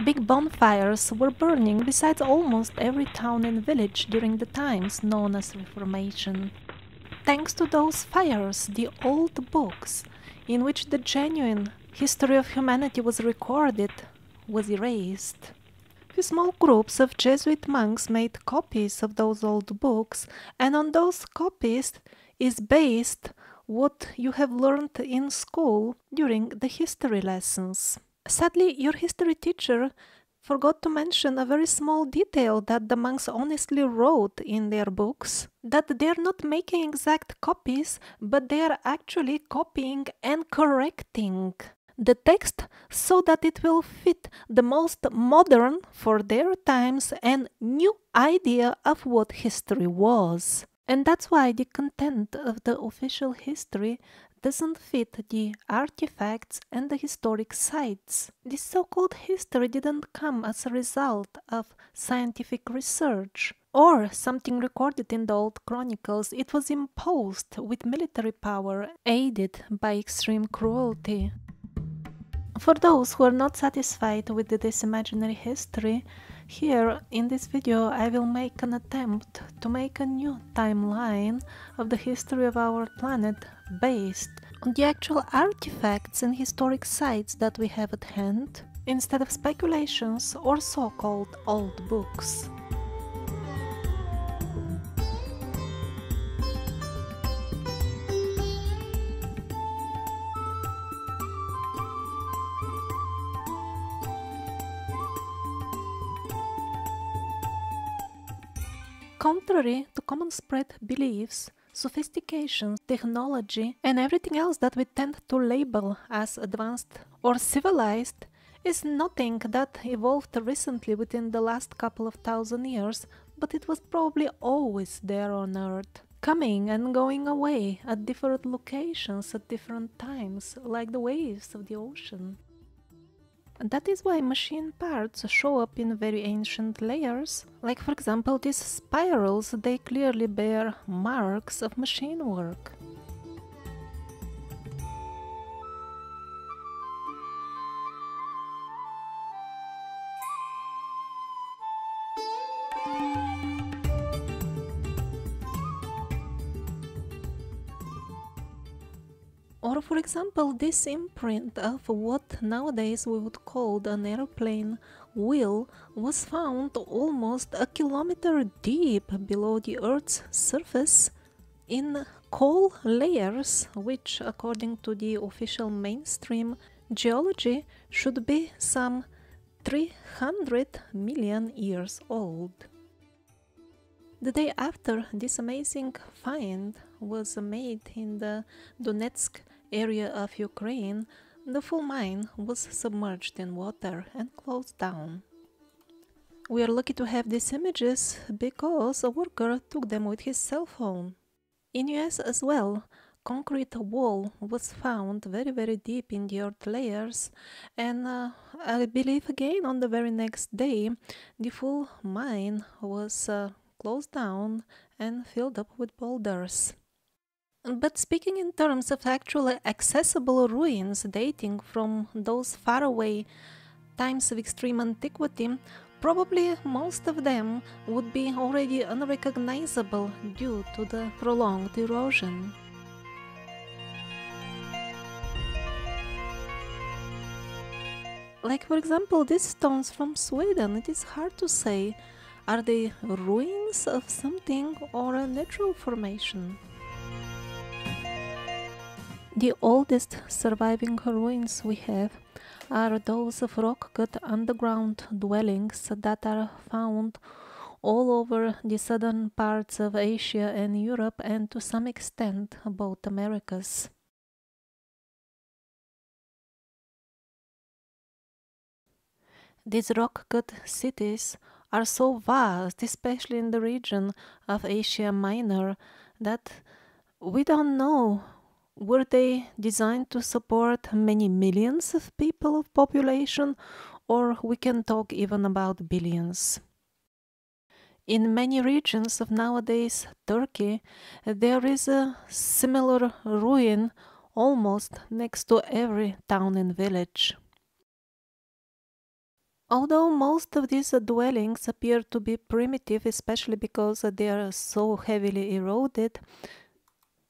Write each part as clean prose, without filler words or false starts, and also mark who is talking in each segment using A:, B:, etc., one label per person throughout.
A: Big bonfires were burning beside almost every town and village during the times known as Reformation. Thanks to those fires, the old books, in which the genuine history of humanity was recorded, was erased. Few small groups of Jesuit monks made copies of those old books, and on those copies is based what you have learned in school during the history lessons. Sadly, your history teacher forgot to mention a very small detail that the monks honestly wrote in their books, that they are not making exact copies, but they are actually copying and correcting the text so that it will fit the most modern for their times and new idea of what history was. And that's why the content of the official history doesn't fit the artifacts and the historic sites. This so-called history didn't come as a result of scientific research or something recorded in the old chronicles. It was imposed with military power, aided by extreme cruelty. For those who are not satisfied with this imaginary history, here in this video I will make an attempt to make a new timeline of the history of our planet based on the actual artifacts and historic sites that we have at hand, instead of speculations or so-called old books. Contrary to common spread beliefs, sophistication, technology, and everything else that we tend to label as advanced or civilized is nothing that evolved recently within the last couple of thousand years, but it was probably always there on Earth, coming and going away at different locations at different times, like the waves of the ocean. And that is why machine parts show up in very ancient layers, like for example these spirals, they clearly bear marks of machine work. Or for example, this imprint of what nowadays we would call an airplane wheel was found almost a kilometer deep below the Earth's surface in coal layers, which according to the official mainstream geology should be some 300 million years old. The day after this amazing find was made in the Donetsk area of Ukraine, the full mine was submerged in water and closed down. We are lucky to have these images because a worker took them with his cell phone. In US as well, concrete wall was found very deep in the earth layers, and I believe again on the very next day the full mine was closed down and filled up with boulders. But speaking in terms of actually accessible ruins dating from those faraway times of extreme antiquity, probably most of them would be already unrecognizable due to the prolonged erosion. Like for example these stones from Sweden, it is hard to say, are they ruins of something or a natural formation? The oldest surviving ruins we have are those of rock-cut underground dwellings that are found all over the southern parts of Asia and Europe, and to some extent both Americas. These rock-cut cities are so vast, especially in the region of Asia Minor, that we don't know, were they designed to support many millions of people of population, or we can talk even about billions. In many regions of nowadays Turkey, there is a similar ruin almost next to every town and village. Although most of these dwellings appear to be primitive, especially because they are so heavily eroded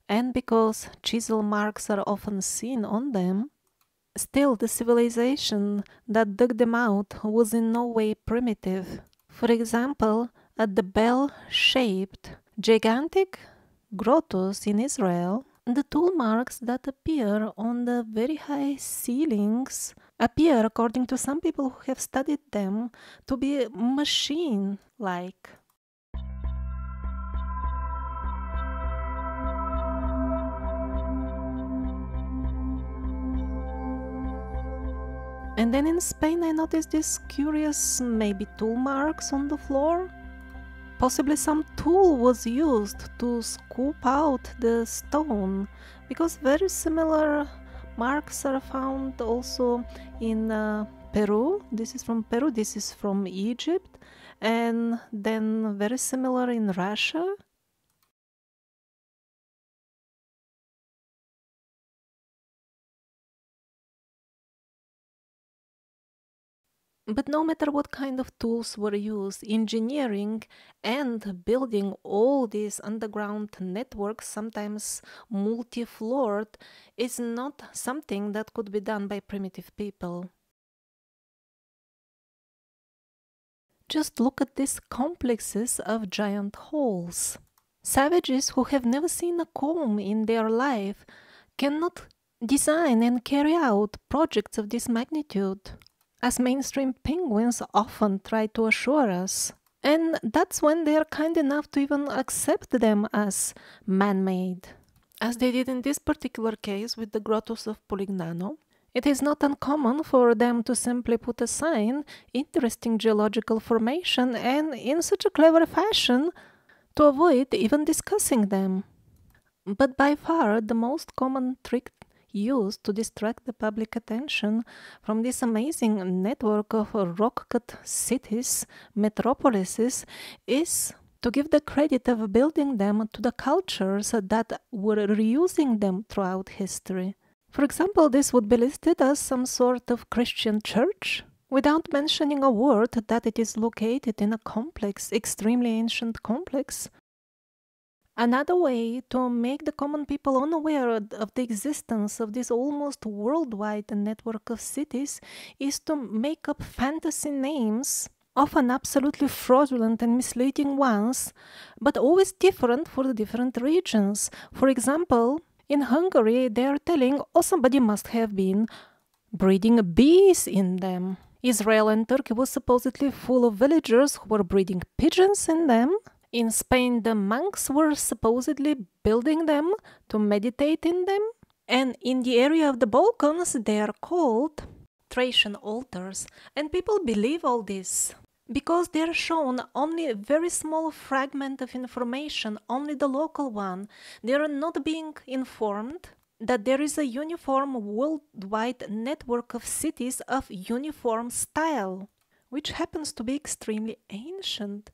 A: and because chisel marks are often seen on them, still the civilization that dug them out was in no way primitive. For example, at the bell-shaped, gigantic grottos in Israel, the tool marks that appear on the very high ceilings appear, according to some people who have studied them, to be machine-like. And then in Spain I noticed these curious, maybe tool marks on the floor. Possibly some tool was used to scoop out the stone, because very similar marks are found also in Peru. This is from Peru, this is from Egypt, and then very similar in Russia. But no matter what kind of tools were used, engineering and building all these underground networks, sometimes multi-floored, is not something that could be done by primitive people. Just look at these complexes of giant holes. Savages who have never seen a comb in their life cannot design and carry out projects of this magnitude, as mainstream penguins often try to assure us. And that's when they are kind enough to even accept them as man-made. As they did in this particular case with the grottos of Polignano, it is not uncommon for them to simply put a sign, interesting geological formation, and in such a clever fashion to avoid even discussing them. But by far the most common trick used to distract the public attention from this amazing network of rock-cut cities, metropolises, is to give the credit of building them to the cultures that were reusing them throughout history. For example, this would be listed as some sort of Christian church, without mentioning a word that it is located in a complex, extremely ancient complex. Another way to make the common people unaware of the existence of this almost worldwide network of cities is to make up fantasy names, often absolutely fraudulent and misleading ones, but always different for the different regions. For example, in Hungary they are telling, oh, somebody must have been breeding bees in them. Israel and Turkey was supposedly full of villagers who were breeding pigeons in them. In Spain, the monks were supposedly building them to meditate in them. And in the area of the Balkans, they are called Thracian altars. And people believe all this because they are shown only a very small fragment of information, only the local one. They are not being informed that there is a uniform worldwide network of cities of uniform style, which happens to be extremely ancient.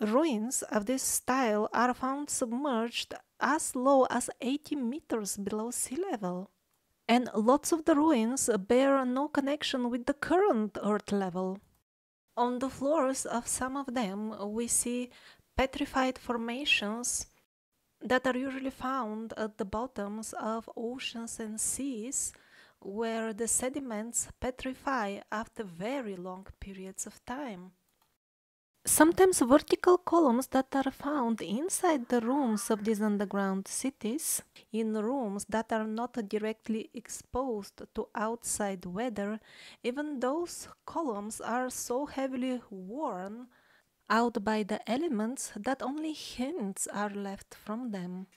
A: Ruins of this style are found submerged as low as 80 meters below sea level. And lots of the ruins bear no connection with the current earth level. On the floors of some of them, we see petrified formations that are usually found at the bottoms of oceans and seas, where the sediments petrify after very long periods of time. Sometimes vertical columns that are found inside the rooms of these underground cities, in rooms that are not directly exposed to outside weather, even those columns are so heavily worn out by the elements that only hints are left from them.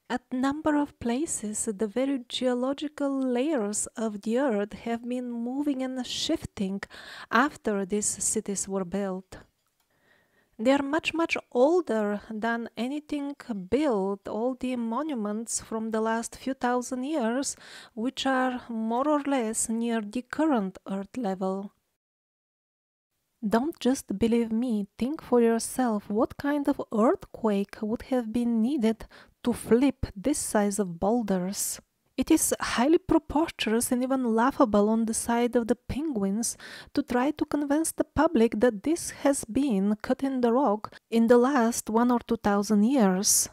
A: At a number of places, the very geological layers of the earth have been moving and shifting after these cities were built. They are much, much older than anything built, all the monuments from the last few thousand years, which are more or less near the current Earth level. Don't just believe me, think for yourself what kind of earthquake would have been needed to flip this size of boulders. It is highly preposterous and even laughable on the side of the penguins to try to convince the public that this has been cut in the rock in the last 1 or 2,000 years.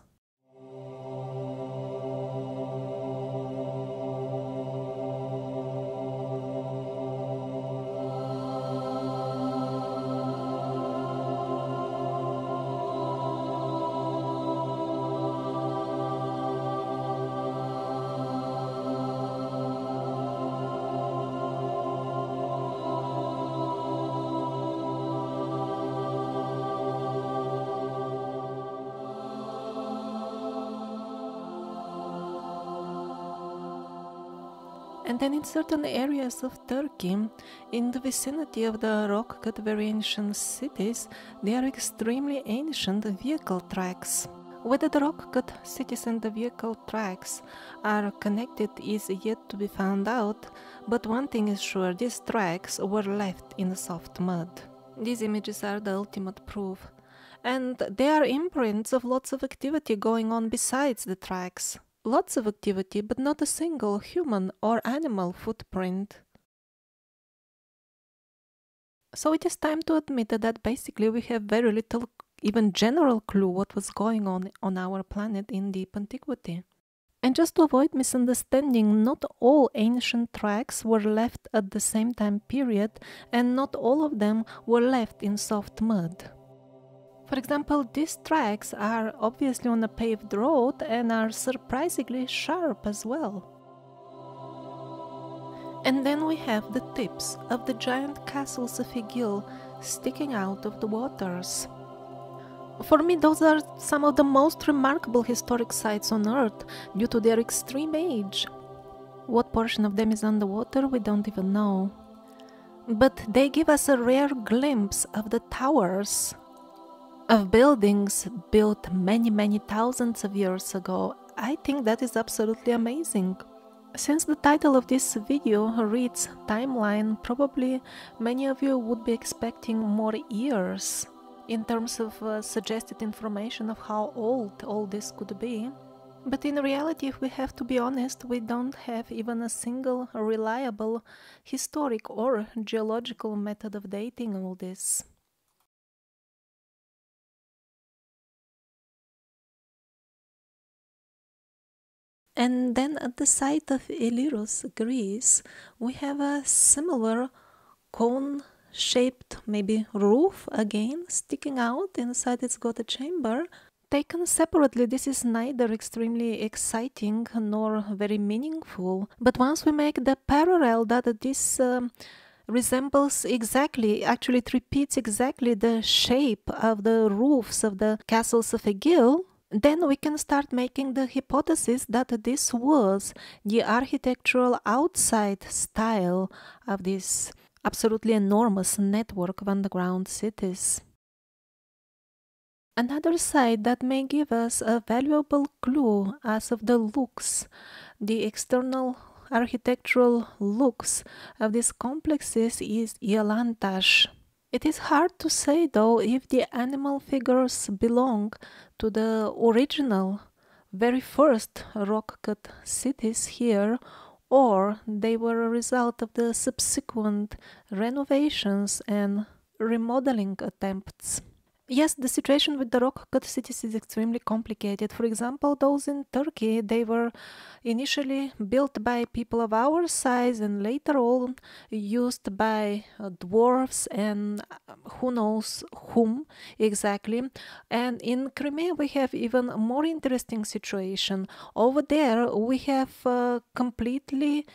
A: And then in certain areas of Turkey, in the vicinity of the rock-cut very ancient cities, there are extremely ancient vehicle tracks. Whether the rock-cut cities and the vehicle tracks are connected is yet to be found out, but one thing is sure, these tracks were left in the soft mud. These images are the ultimate proof. And they are imprints of lots of activity going on besides the tracks. Lots of activity, but not a single human or animal footprint. So it is time to admit that basically we have very little, even general clue what was going on our planet in deep antiquity. And just to avoid misunderstanding, not all ancient tracks were left at the same time period, and not all of them were left in soft mud. For example, these tracks are obviously on a paved road and are surprisingly sharp as well. And then we have the tips of the giant castles of Egil sticking out of the waters. For me, those are some of the most remarkable historic sites on Earth due to their extreme age. What portion of them is underwater, we don't even know. But they give us a rare glimpse of the towers of buildings built many thousands of years ago. I think that is absolutely amazing. Since the title of this video reads timeline, probably many of you would be expecting more years in terms of suggested information of how old all this could be. But in reality, if we have to be honest, we don't have even a single reliable historic or geological method of dating all this. And then at the site of Illyrus, Greece, we have a similar cone-shaped maybe roof again sticking out. Inside it's got a chamber. Taken separately, this is neither extremely exciting nor very meaningful. But once we make the parallel that this resembles exactly, actually it repeats exactly the shape of the roofs of the castles of Egil, then we can start making the hypothesis that this was the architectural outside style of this absolutely enormous network of underground cities. Another site that may give us a valuable clue as of the looks, the external architectural looks of these complexes is Yalantash. It is hard to say though if the animal figures belong to the original, very first rock-cut cities here, or they were a result of the subsequent renovations and remodeling attempts. Yes, the situation with the rock-cut cities is extremely complicated. For example, those in Turkey, they were initially built by people of our size and later on used by dwarves and who knows whom exactly. And in Crimea we have even a more interesting situation. Over there we have completely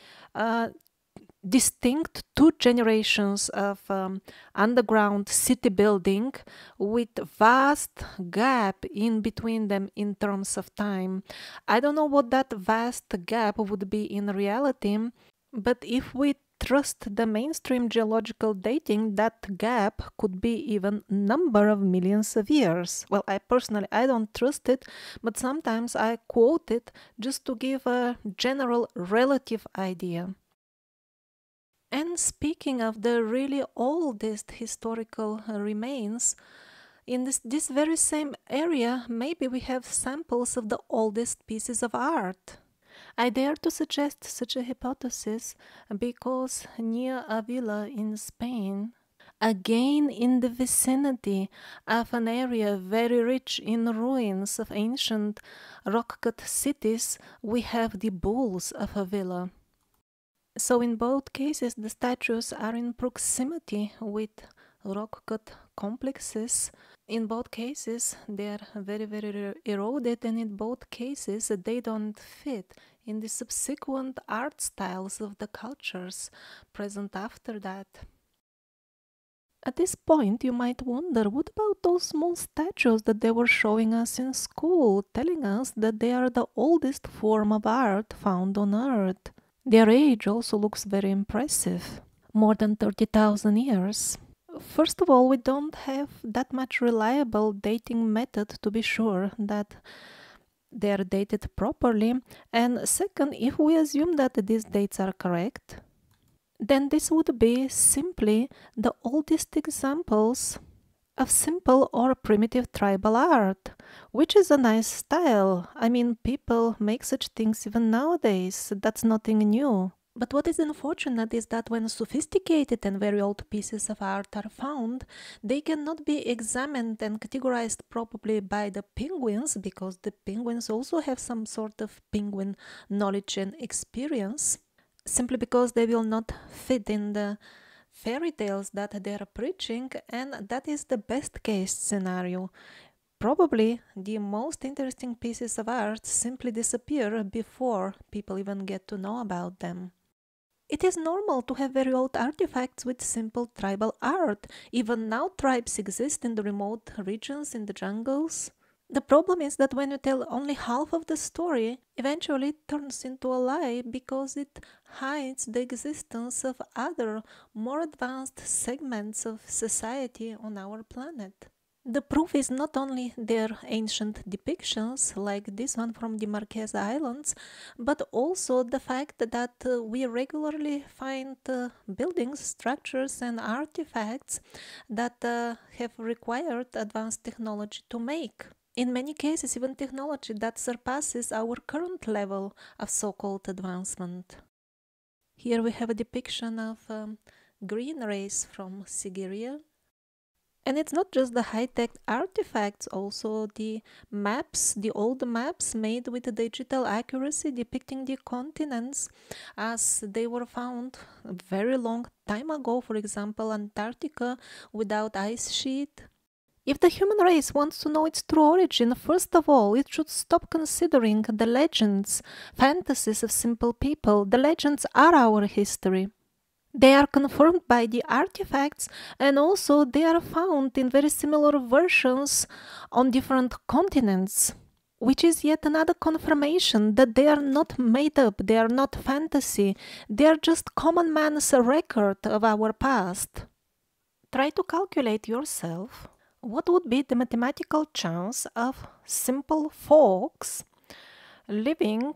A: distinct two generations of underground city building with vast gap in between them in terms of time. I don't know what that vast gap would be in reality, but if we trust the mainstream geological dating, that gap could be even number of millions of years. Well, I don't trust it, but sometimes I quote it just to give a general relative idea. And speaking of the really oldest historical remains, in this very same area, maybe we have samples of the oldest pieces of art. I dare to suggest such a hypothesis because near Avila in Spain, again in the vicinity of an area very rich in ruins of ancient rock-cut cities, we have the bulls of Avila. So in both cases, the statues are in proximity with rock-cut complexes. In both cases, they are very, very eroded, and in both cases, they don't fit in the subsequent art styles of the cultures present after that. At this point, you might wonder, what about those small statues that they were showing us in school, telling us that they are the oldest form of art found on Earth? Their age also looks very impressive, more than 30,000 years. First of all, we don't have that much reliable dating method to be sure that they are dated properly. And second, if we assume that these dates are correct, then this would be simply the oldest examples of simple or primitive tribal art, which is a nice style. I mean, people make such things even nowadays. That's nothing new. But what is unfortunate is that when sophisticated and very old pieces of art are found, they cannot be examined and categorized properly by the penguins, because the penguins also have some sort of penguin knowledge and experience, simply because they will not fit in the fairy tales that they are preaching, and that is the best case scenario. Probably the most interesting pieces of art simply disappear before people even get to know about them. It is normal to have very old artifacts with simple tribal art. Even now tribes exist in the remote regions, in the jungles. The problem is that when you tell only half of the story, eventually it turns into a lie because it hides the existence of other, more advanced segments of society on our planet. The proof is not only their ancient depictions, like this one from the Marquesa Islands, but also the fact that we regularly find buildings, structures, and artifacts that have required advanced technology to make. In many cases, even technology that surpasses our current level of so-called advancement. Here we have a depiction of green race from Sigiriya. And it's not just the high-tech artifacts, also the maps, the old maps made with digital accuracy depicting the continents as they were found a very long time ago, for example, Antarctica without ice sheet. If the human race wants to know its true origin, first of all, it should stop considering the legends, fantasies of simple people. The legends are our history. They are confirmed by the artifacts, and also they are found in very similar versions on different continents, which is yet another confirmation that they are not made up, they are not fantasy, they are just common man's record of our past. Try to calculate yourself what would be the mathematical chance of simple folks living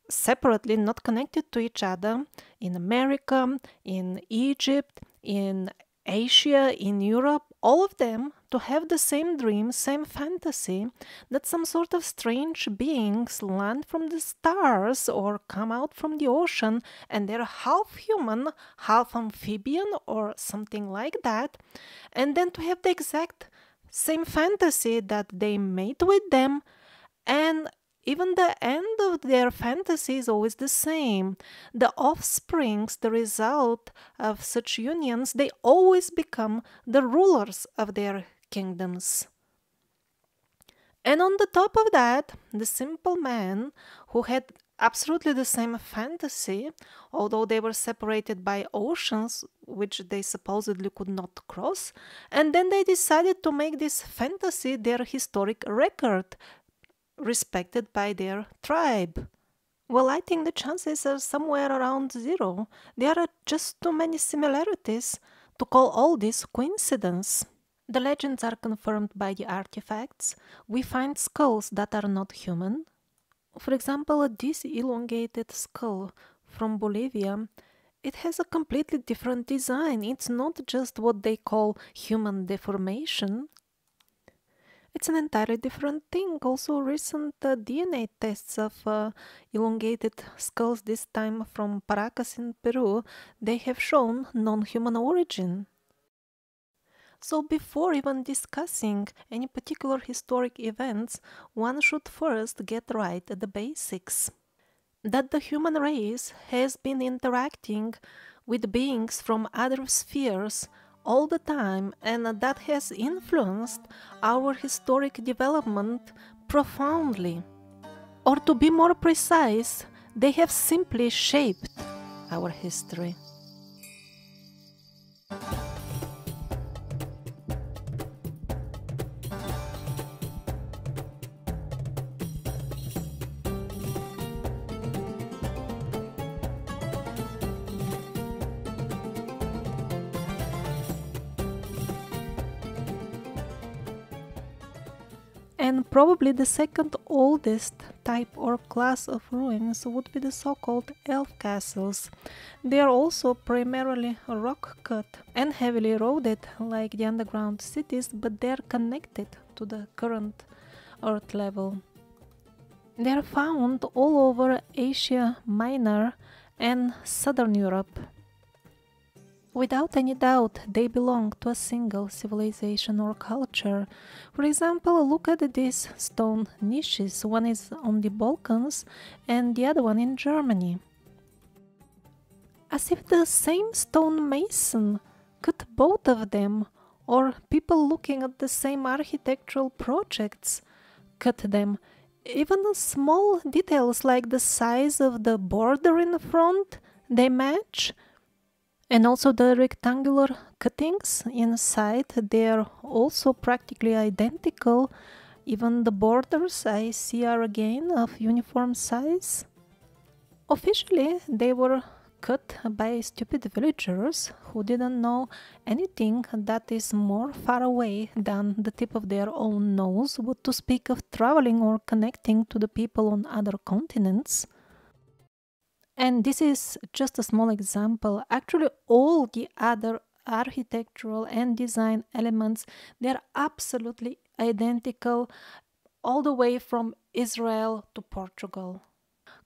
A: separately, not connected to each other, in America, in Egypt, in Asia, in Europe, all of them to have the same dream, same fantasy, that some sort of strange beings land from the stars or come out from the ocean and they're half human, half amphibian or something like that, and then to have the exact same fantasy that they mate with them, and even the end of their fantasy is always the same. The offsprings, the result of such unions, they always become the rulers of their kingdoms. And on the top of that, the simple man who had absolutely the same fantasy, although they were separated by oceans, which they supposedly could not cross, and then they decided to make this fantasy their historic record, respected by their tribe. Well, I think the chances are somewhere around zero. There are just too many similarities to call all this coincidence. The legends are confirmed by the artifacts. We find skulls that are not human. For example, this elongated skull from Bolivia, it has a completely different design. It's not just what they call human deformation. It's an entirely different thing. Also, recent DNA tests of elongated skulls, this time from Paracas in Peru, they have shown non-human origin. So before even discussing any particular historic events, one should first get right at the basics. That the human race has been interacting with beings from other spheres all the time, and that has influenced our historic development profoundly. Or to be more precise, they have simply shaped our history. And probably the second oldest type or class of ruins would be the so-called elf castles. They are also primarily rock cut and heavily eroded like the underground cities, but they are connected to the current earth level. They are found all over Asia Minor and Southern Europe. Without any doubt, they belong to a single civilization or culture. For example, look at these stone niches. One is on the Balkans and the other one in Germany. As if the same stonemason cut both of them, or people looking at the same architectural projects cut them. Even small details like the size of the border in the front, they match. And also the rectangular cuttings inside, they are also practically identical. Even the borders I see are again of uniform size. Officially, they were cut by stupid villagers who didn't know anything that is more far away than the tip of their own nose, but to speak of traveling or connecting to the people on other continents. And this is just a small example. Actually, all the other architectural and design elements, they're absolutely identical all the way from Israel to Portugal.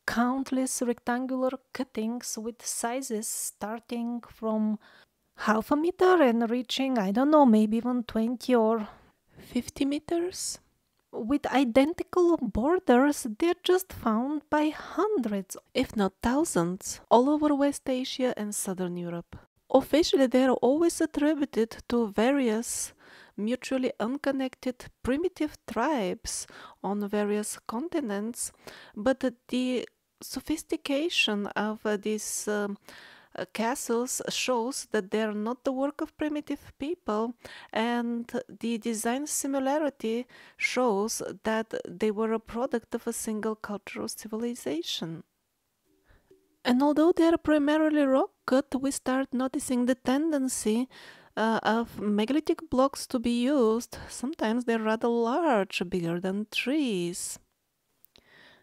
A: Countless rectangular cuttings with sizes starting from half a meter and reaching, I don't know, maybe even 20 or 50 meters. With identical borders, they're just found by hundreds, if not thousands, all over West Asia and Southern Europe. Officially, they are always attributed to various mutually unconnected primitive tribes on various continents, but the sophistication of these castles shows that they are not the work of primitive people, and the design similarity shows that they were a product of a single cultural civilization. And although they are primarily rock cut, we start noticing the tendency of megalithic blocks to be used. Sometimes they're rather large, bigger than trees.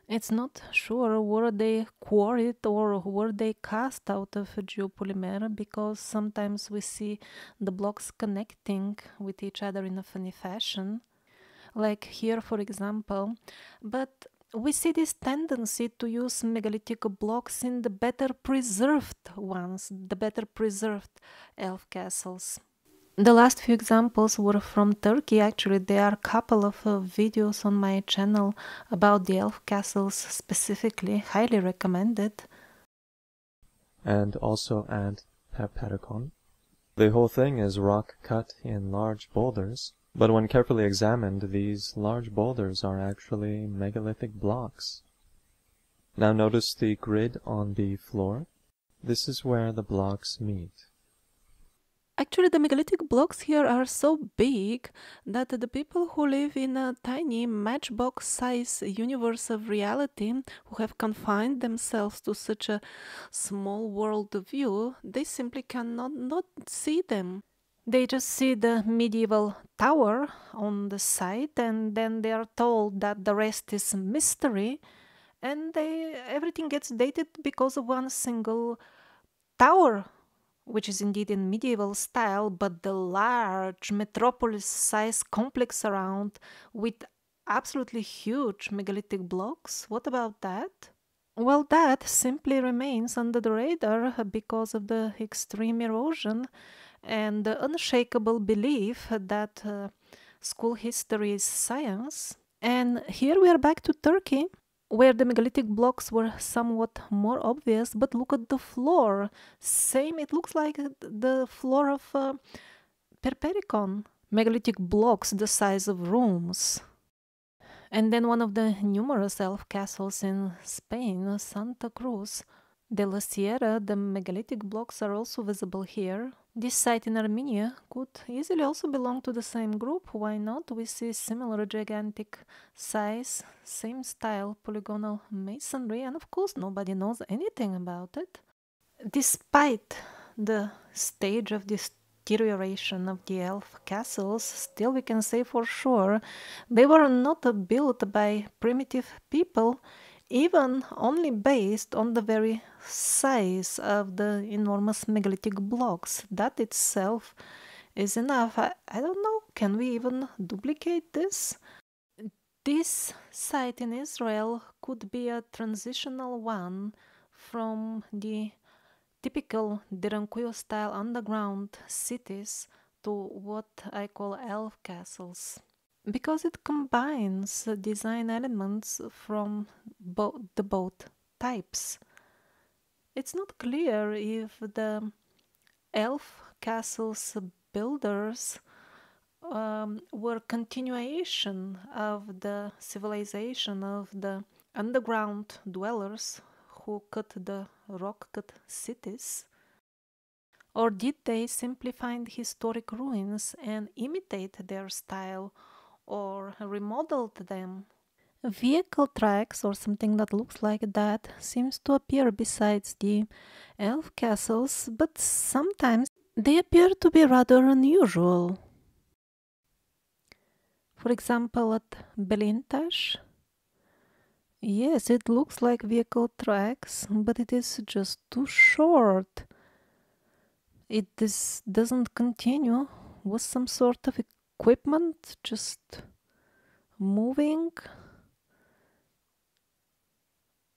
A: It's not sure were they quarried or were they cast out of geopolymer, because sometimes we see the blocks connecting with each other in a funny fashion, like here for example. But we see this tendency to use megalithic blocks in the better preserved ones, the better preserved elf castles. The last few examples were from Turkey. Actually, there are a couple of videos on my channel about the elf castles specifically, highly recommended.
B: And also add Peppercorn. The whole thing is rock cut in large boulders, but when carefully examined, these large boulders are actually megalithic blocks. Now notice the grid on the floor. This is where the blocks meet.
A: Actually, the megalithic blocks here are so big that the people who live in a tiny matchbox-size universe of reality, who have confined themselves to such a small world view, they simply cannot not see them. They just see the medieval tower on the side, and then they are told that the rest is mystery, and everything gets dated because of one single tower which is indeed in medieval style, but the large metropolis-sized complex around with absolutely huge megalithic blocks. What about that? Well, that simply remains under the radar because of the extreme erosion and the unshakable belief that school history is science. And here we are back to Turkey, where the megalithic blocks were somewhat more obvious, but look at the floor. Same, it looks like the floor of Perperikon. Megalithic blocks the size of rooms. And then one of the numerous elf castles in Spain, Santa Cruz de la Sierra, the megalithic blocks are also visible here. This site in Armenia could easily also belong to the same group. Why not? We see similar gigantic size, same style, polygonal masonry, and of course nobody knows anything about it. Despite the stage of deterioration of the elf castles, still we can say for sure they were not built by primitive people, even only based on the very size of the enormous megalithic blocks. That itself is enough. I don't know, can we even duplicate this? This site in Israel could be a transitional one from the typical Dirankhuyu style underground cities to what I call elf castles, because it combines design elements from the both types. It's not clear if the elf castles builders were continuation of the civilization of the underground dwellers who cut the rock-cut cities, or did they simply find historic ruins and imitate their style or remodeled them? Vehicle tracks or something that looks like that seems to appear besides the elf castles, but sometimes they appear to be rather unusual. For example, at Belintash, yes, it looks like vehicle tracks, but it is just too short. It doesn't continue with some sort of equipment just moving.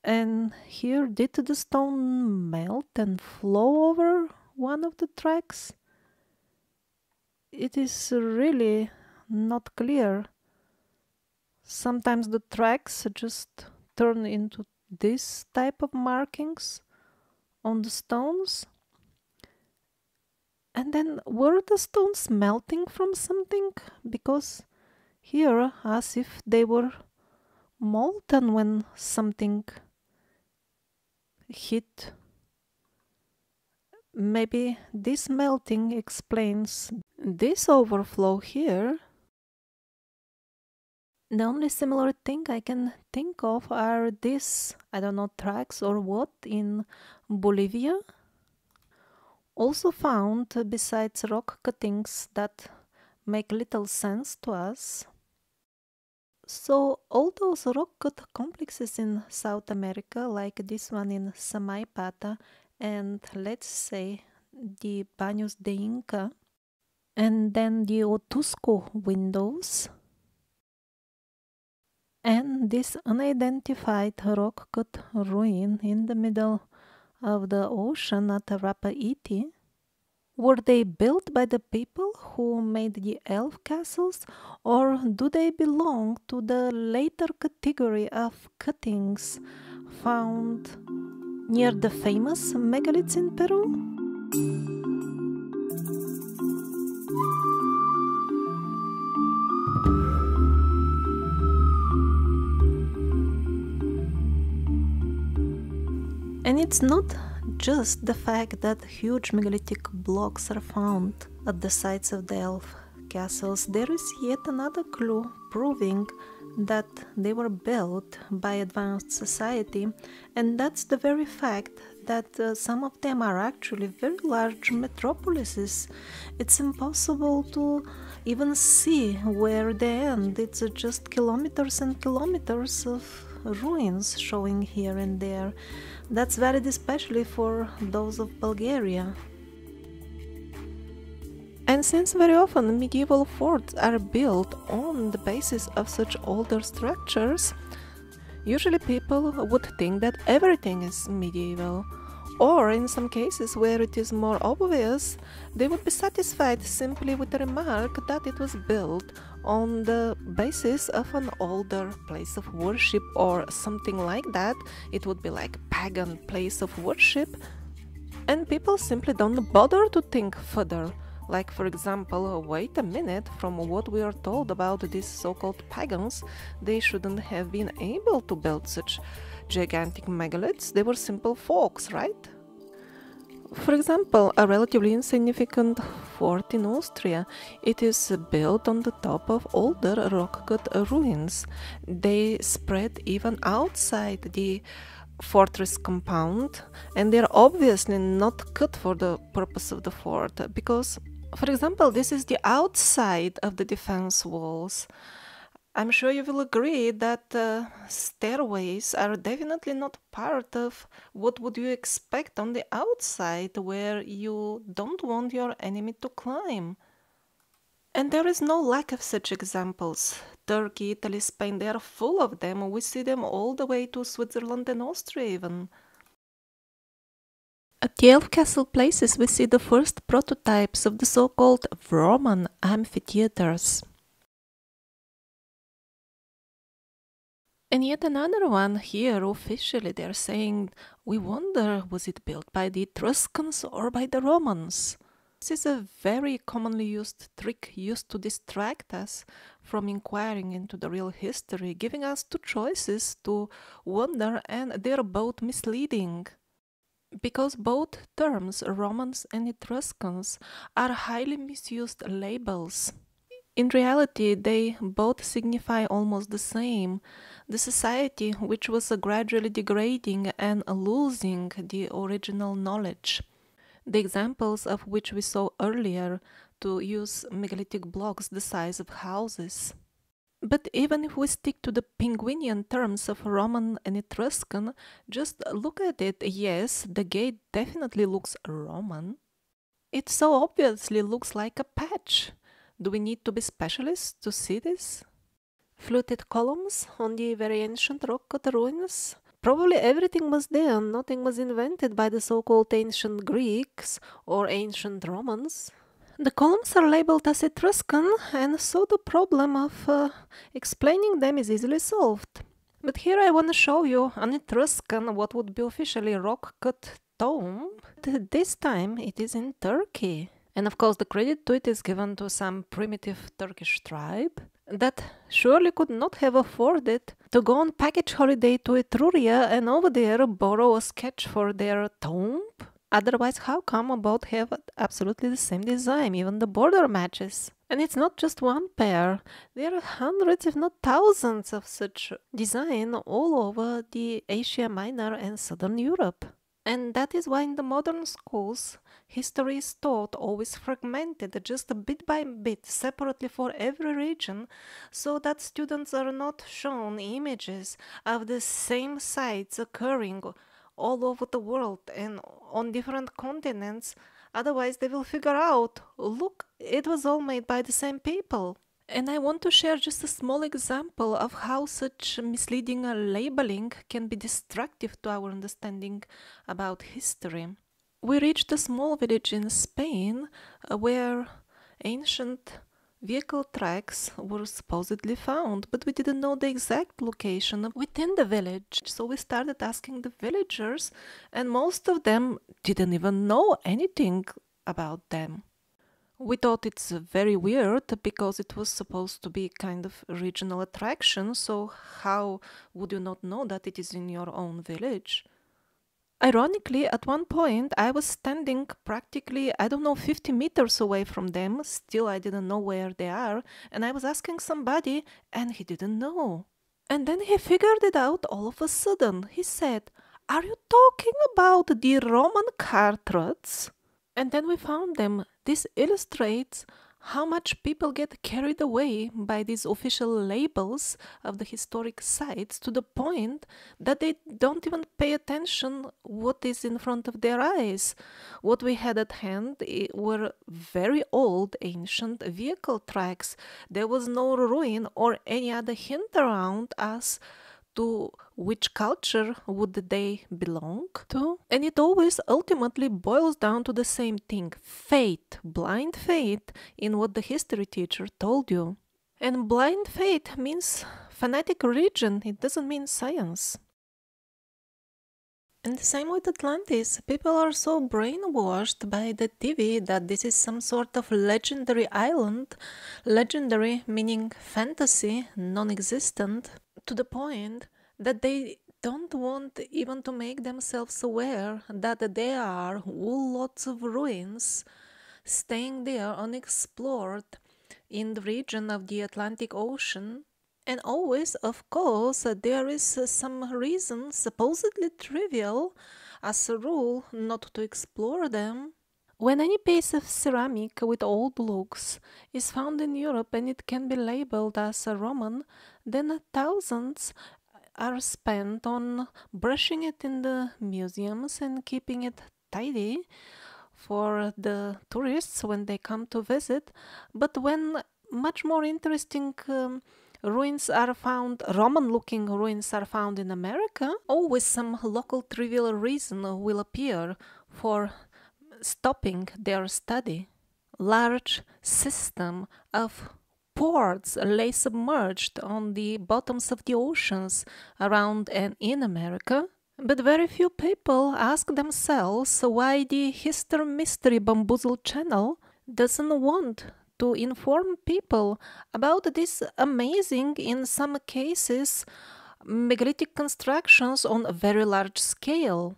A: And here, did the stone melt and flow over one of the tracks? It is really not clear. Sometimes the tracks just turn into this type of markings on the stones. And then were the stones melting from something? Because here, as if they were molten when something hit. Maybe this melting explains this overflow here. The only similar thing I can think of are these, I don't know, tracks or what, in Bolivia. Also found besides rock cuttings that make little sense to us. So all those rock cut complexes in South America, like this one in Samaipata, and let's say the Baños de Inca, and then the Otusco windows, and this unidentified rock-cut ruin in the middle of the ocean at Rapa Iti, were they built by the people who made the elf castles, or do they belong to the later category of cuttings found near the famous megaliths in Peru? And it's not just the fact that huge megalithic blocks are found at the sites of the elf castles. There is yet another clue proving that they were built by advanced society, and that's the very fact that some of them are actually very large metropolises. It's impossible to even see where they end. It's just kilometers and kilometers of ruins showing here and there. That's valid especially for those of Bulgaria. And since very often medieval forts are built on the basis of such older structures, usually people would think that everything is medieval. Or in some cases where it is more obvious, they would be satisfied simply with the remark that it was built on the basis of an older place of worship or something like that. It would be like pagan place of worship, and people simply don't bother to think further. Like, for example, wait a minute, from what we are told about these so-called pagans, they shouldn't have been able to build such gigantic megaliths. They were simple folks, right? For example, a relatively insignificant fort in Austria. It is built on the top of older rock-cut ruins. They spread even outside the fortress compound, and they are obviously not cut for the purpose of the fort, because, for example, this is the outside of the defense walls. I'm sure you will agree that stairways are definitely not part of what would you expect on the outside, where you don't want your enemy to climb. And there is no lack of such examples. Turkey, Italy, Spain, they are full of them. We see them all the way to Switzerland and Austria even. At the Elf Castle places we see the first prototypes of the so-called Roman amphitheaters. And yet another one here, officially they're saying, we wonder, was it built by the Etruscans or by the Romans? This is a very commonly used trick used to distract us from inquiring into the real history, giving us two choices to wonder, and they're both misleading. Because both terms, Romans and Etruscans, are highly misused labels. In reality, they both signify almost the same, the society which was gradually degrading and losing the original knowledge. The examples of which we saw earlier, to use megalithic blocks the size of houses. But even if we stick to the Penguinian terms of Roman and Etruscan, just look at it. Yes, the gate definitely looks Roman. It so obviously looks like a patch. Do we need to be specialists to see this? Fluted columns on the very ancient rock-cut ruins? Probably everything was there, nothing was invented by the so-called ancient Greeks or ancient Romans. The columns are labeled as Etruscan, and so the problem of explaining them is easily solved. But here I want to show you an Etruscan, what would be officially rock-cut tomb. This time it is in Turkey. And of course the credit to it is given to some primitive Turkish tribe that surely could not have afforded to go on package holiday to Etruria and over there borrow a sketch for their tomb. Otherwise, how come both have absolutely the same design, even the border matches? And it's not just one pair, there are hundreds if not thousands of such design all over the Asia Minor and Southern Europe. And that is why in the modern schools, history is taught always fragmented, just bit by bit, separately for every region, so that students are not shown images of the same sites occurring all over the world and on different continents. Otherwise they will figure out, look, it was all made by the same people. And I want to share just a small example of how such misleading labeling can be destructive to our understanding about history. We reached a small village in Spain where ancient vehicle tracks were supposedly found, but we didn't know the exact location within the village. So we started asking the villagers, and most of them didn't even know anything about them. We thought it's very weird because it was supposed to be kind of a regional attraction, so how would you not know that it is in your own village? Ironically, at one point I was standing practically, 50 meters away from them, still I didn't know where they are, and I was asking somebody and he didn't know. And then he figured it out all of a sudden. He said, "Are you talking about the Roman car trucks?" And then we found them. This illustrates how much people get carried away by these official labels of the historic sites to the point that they don't even pay attention what is in front of their eyes. What we had at hand were very old ancient vehicle tracks. There was no ruin or any other hint around us to which culture would they belong to. And it always ultimately boils down to the same thing: faith, blind faith in what the history teacher told you. And blind faith means fanatic religion, it doesn't mean science. And the same with Atlantis. People are so brainwashed by the TV that this is some sort of legendary island, legendary meaning fantasy, non-existent, to the point that they don't want even to make themselves aware that there are whole lots of ruins staying there unexplored in the region of the Atlantic Ocean. And always, of course, there is some reason, supposedly trivial, as a rule, not to explore them. When any piece of ceramic with old looks is found in Europe and it can be labeled as a Roman, then thousands are spent on brushing it in the museums and keeping it tidy for the tourists when they come to visit. But when much more interesting ruins are found, Roman-looking ruins are found in America, always some local trivial reason will appear for stopping their study. Large system of ports lay submerged on the bottoms of the oceans around and in America, but very few people ask themselves why the History Mystery Bamboozle channel doesn't want to inform people about these amazing, in some cases, megalithic constructions on a very large scale.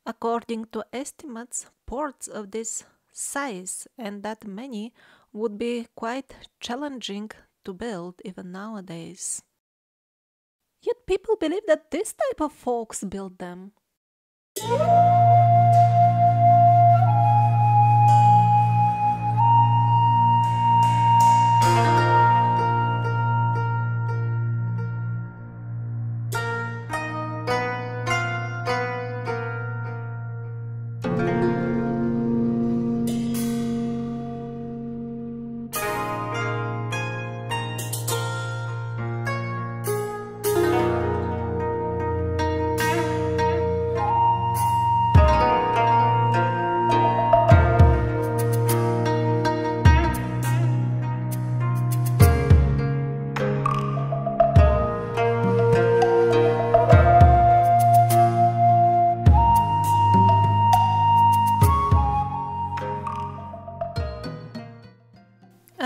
A: According to estimates, ports of this size and that many would be quite challenging to build even nowadays. Yet people believe that this type of folks built them.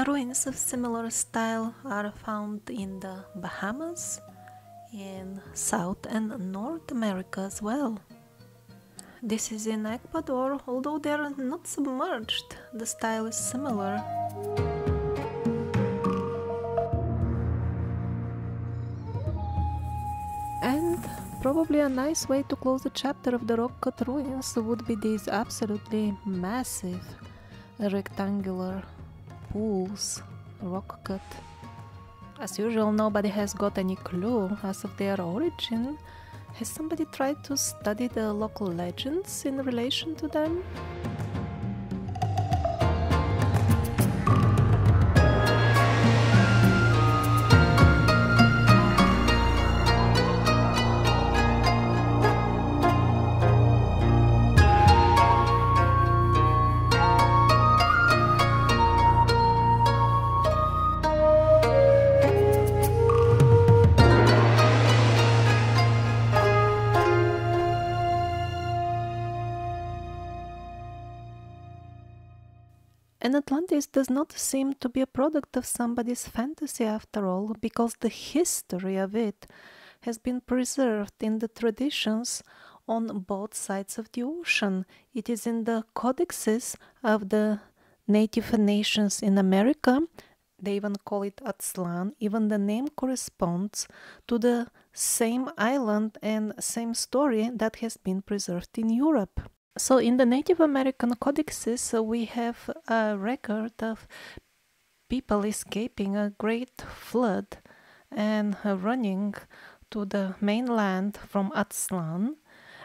A: Ruins of similar style are found in the Bahamas, in South and North America as well. This is in Ecuador, although they are not submerged, the style is similar. And probably a nice way to close the chapter of the rock-cut ruins would be these absolutely massive rectangular pools, rock cut. As usual, nobody has got any clue as of their origin. Has somebody tried to study the local legends in relation to them? And Atlantis does not seem to be a product of somebody's fantasy after all, because the history of it has been preserved in the traditions on both sides of the ocean. It is in the codices of the native nations in America. They even call it Aztlan. Even the name corresponds to the same island and same story that has been preserved in Europe. So in the Native American codices, we have a record of people escaping a great flood and running to the mainland from Aslan.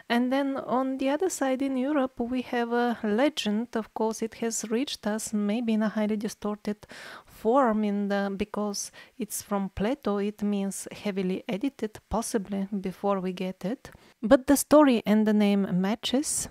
A: And then on the other side in Europe, we have a legend. Of course, it has reached us maybe in a highly distorted form because it's from Plato. It means heavily edited, possibly before we get it. But the story and the name matches.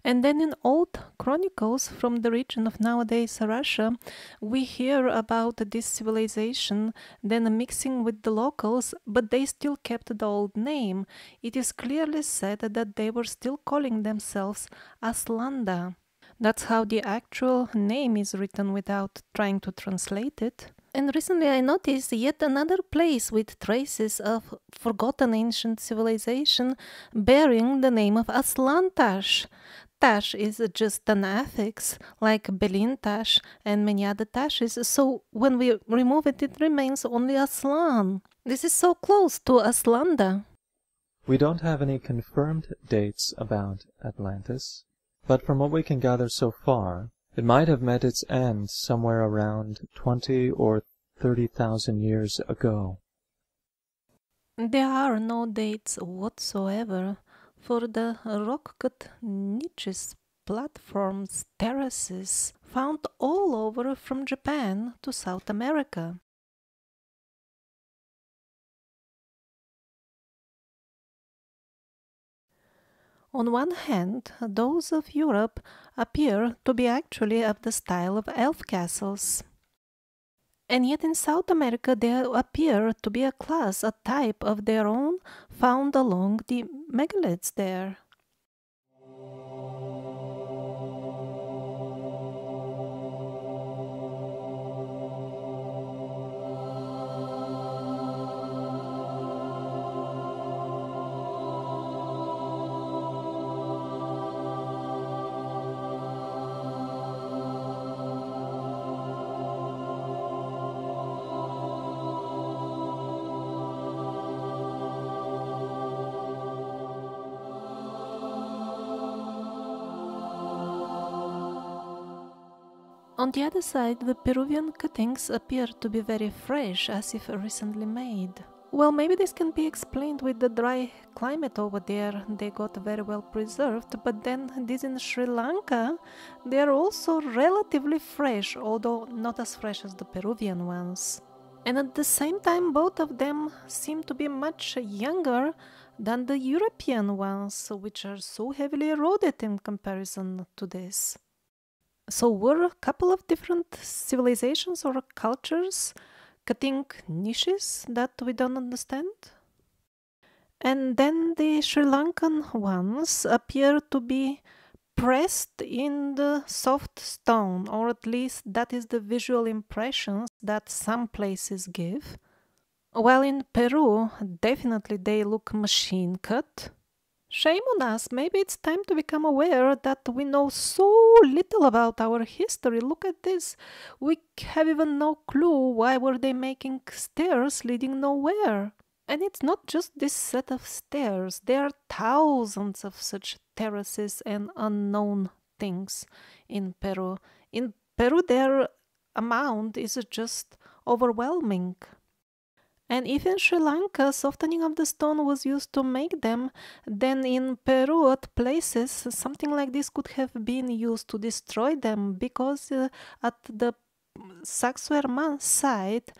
A: And then in old chronicles from the region of nowadays Russia, we hear about this civilization then mixing with the locals, but they still kept the old name. It is clearly said that they were still calling themselves Aslanda. That's how the actual name is written without trying to translate it. And recently I noticed yet another place with traces of forgotten ancient civilization bearing the name of Aslantash. Tash is just an affix, like Belintash and many other Tashes, so when we remove it, it remains only Aslan. This is so close to Aslanda.
B: We don't have any confirmed dates about Atlantis, but from what we can gather so far, it might have met its end somewhere around 20 or 30,000 years ago.
A: There are no dates whatsoever for the rock-cut niches, platforms, terraces found all over from Japan to South America. On one hand, those of Europe appear to be actually of the style of elf castles. And yet in South America there appear to be a class, a type of their own found along the megaliths there. On the other side, the Peruvian cuttings appear to be very fresh, as if recently made. Well, maybe this can be explained with the dry climate over there. They got very well preserved, but then these in Sri Lanka, they are also relatively fresh, although not as fresh as the Peruvian ones. And at the same time, both of them seem to be much younger than the European ones, which are so heavily eroded in comparison to this. So were a couple of different civilizations or cultures cutting niches that we don't understand? And then the Sri Lankan ones appear to be pressed in the soft stone, or at least that is the visual impressions that some places give. While in Peru, definitely they look machine cut. Shame on us, maybe it's time to become aware that we know so little about our history. Look at this, we have even no clue why were they making stairs leading nowhere. And it's not just this set of stairs, there are thousands of such terraces and unknown things in Peru. In Peru their amount is just overwhelming. And if in Sri Lanka softening of the stone was used to make them, then in Peru at places something like this could have been used to destroy them, because at the Sacsayhuaman site,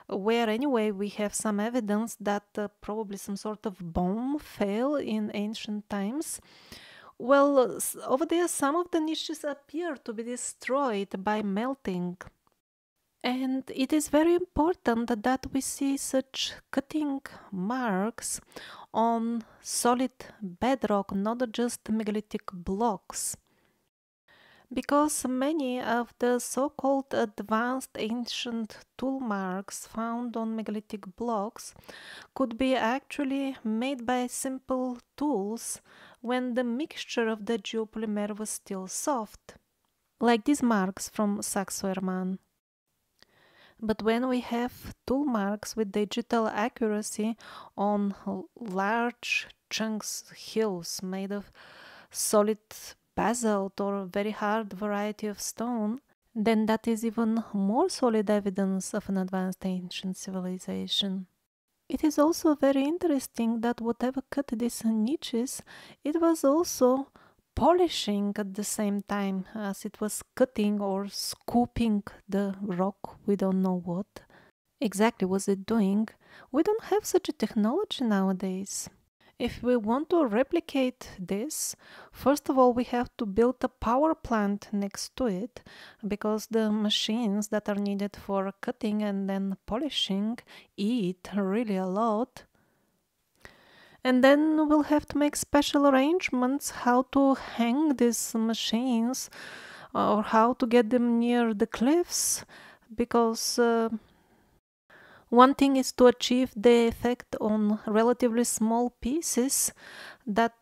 A: where anyway we have some evidence that probably some sort of bomb fell in ancient times, well, over there some of the niches appear to be destroyed by melting. And it is very important that we see such cutting marks on solid bedrock, not just megalithic blocks. Because many of the so-called advanced ancient tool marks found on megalithic blocks could be actually made by simple tools when the mixture of the geopolymer was still soft, like these marks from Sacsayhuaman. But when we have tool marks with digital accuracy on large chunks, hills made of solid basalt or very hard variety of stone, then that is even more solid evidence of an advanced ancient civilization. It is also very interesting that whatever cut these niches, it was also polishing at the same time as it was cutting or scooping the rock. We don't know what exactly was it doing. We don't have such a technology nowadays. If we want to replicate this, first of all, we have to build a power plant next to it, because the machines that are needed for cutting and then polishing eat really a lot. And then we'll have to make special arrangements how to hang these machines or how to get them near the cliffs, because one thing is to achieve the effect on relatively small pieces that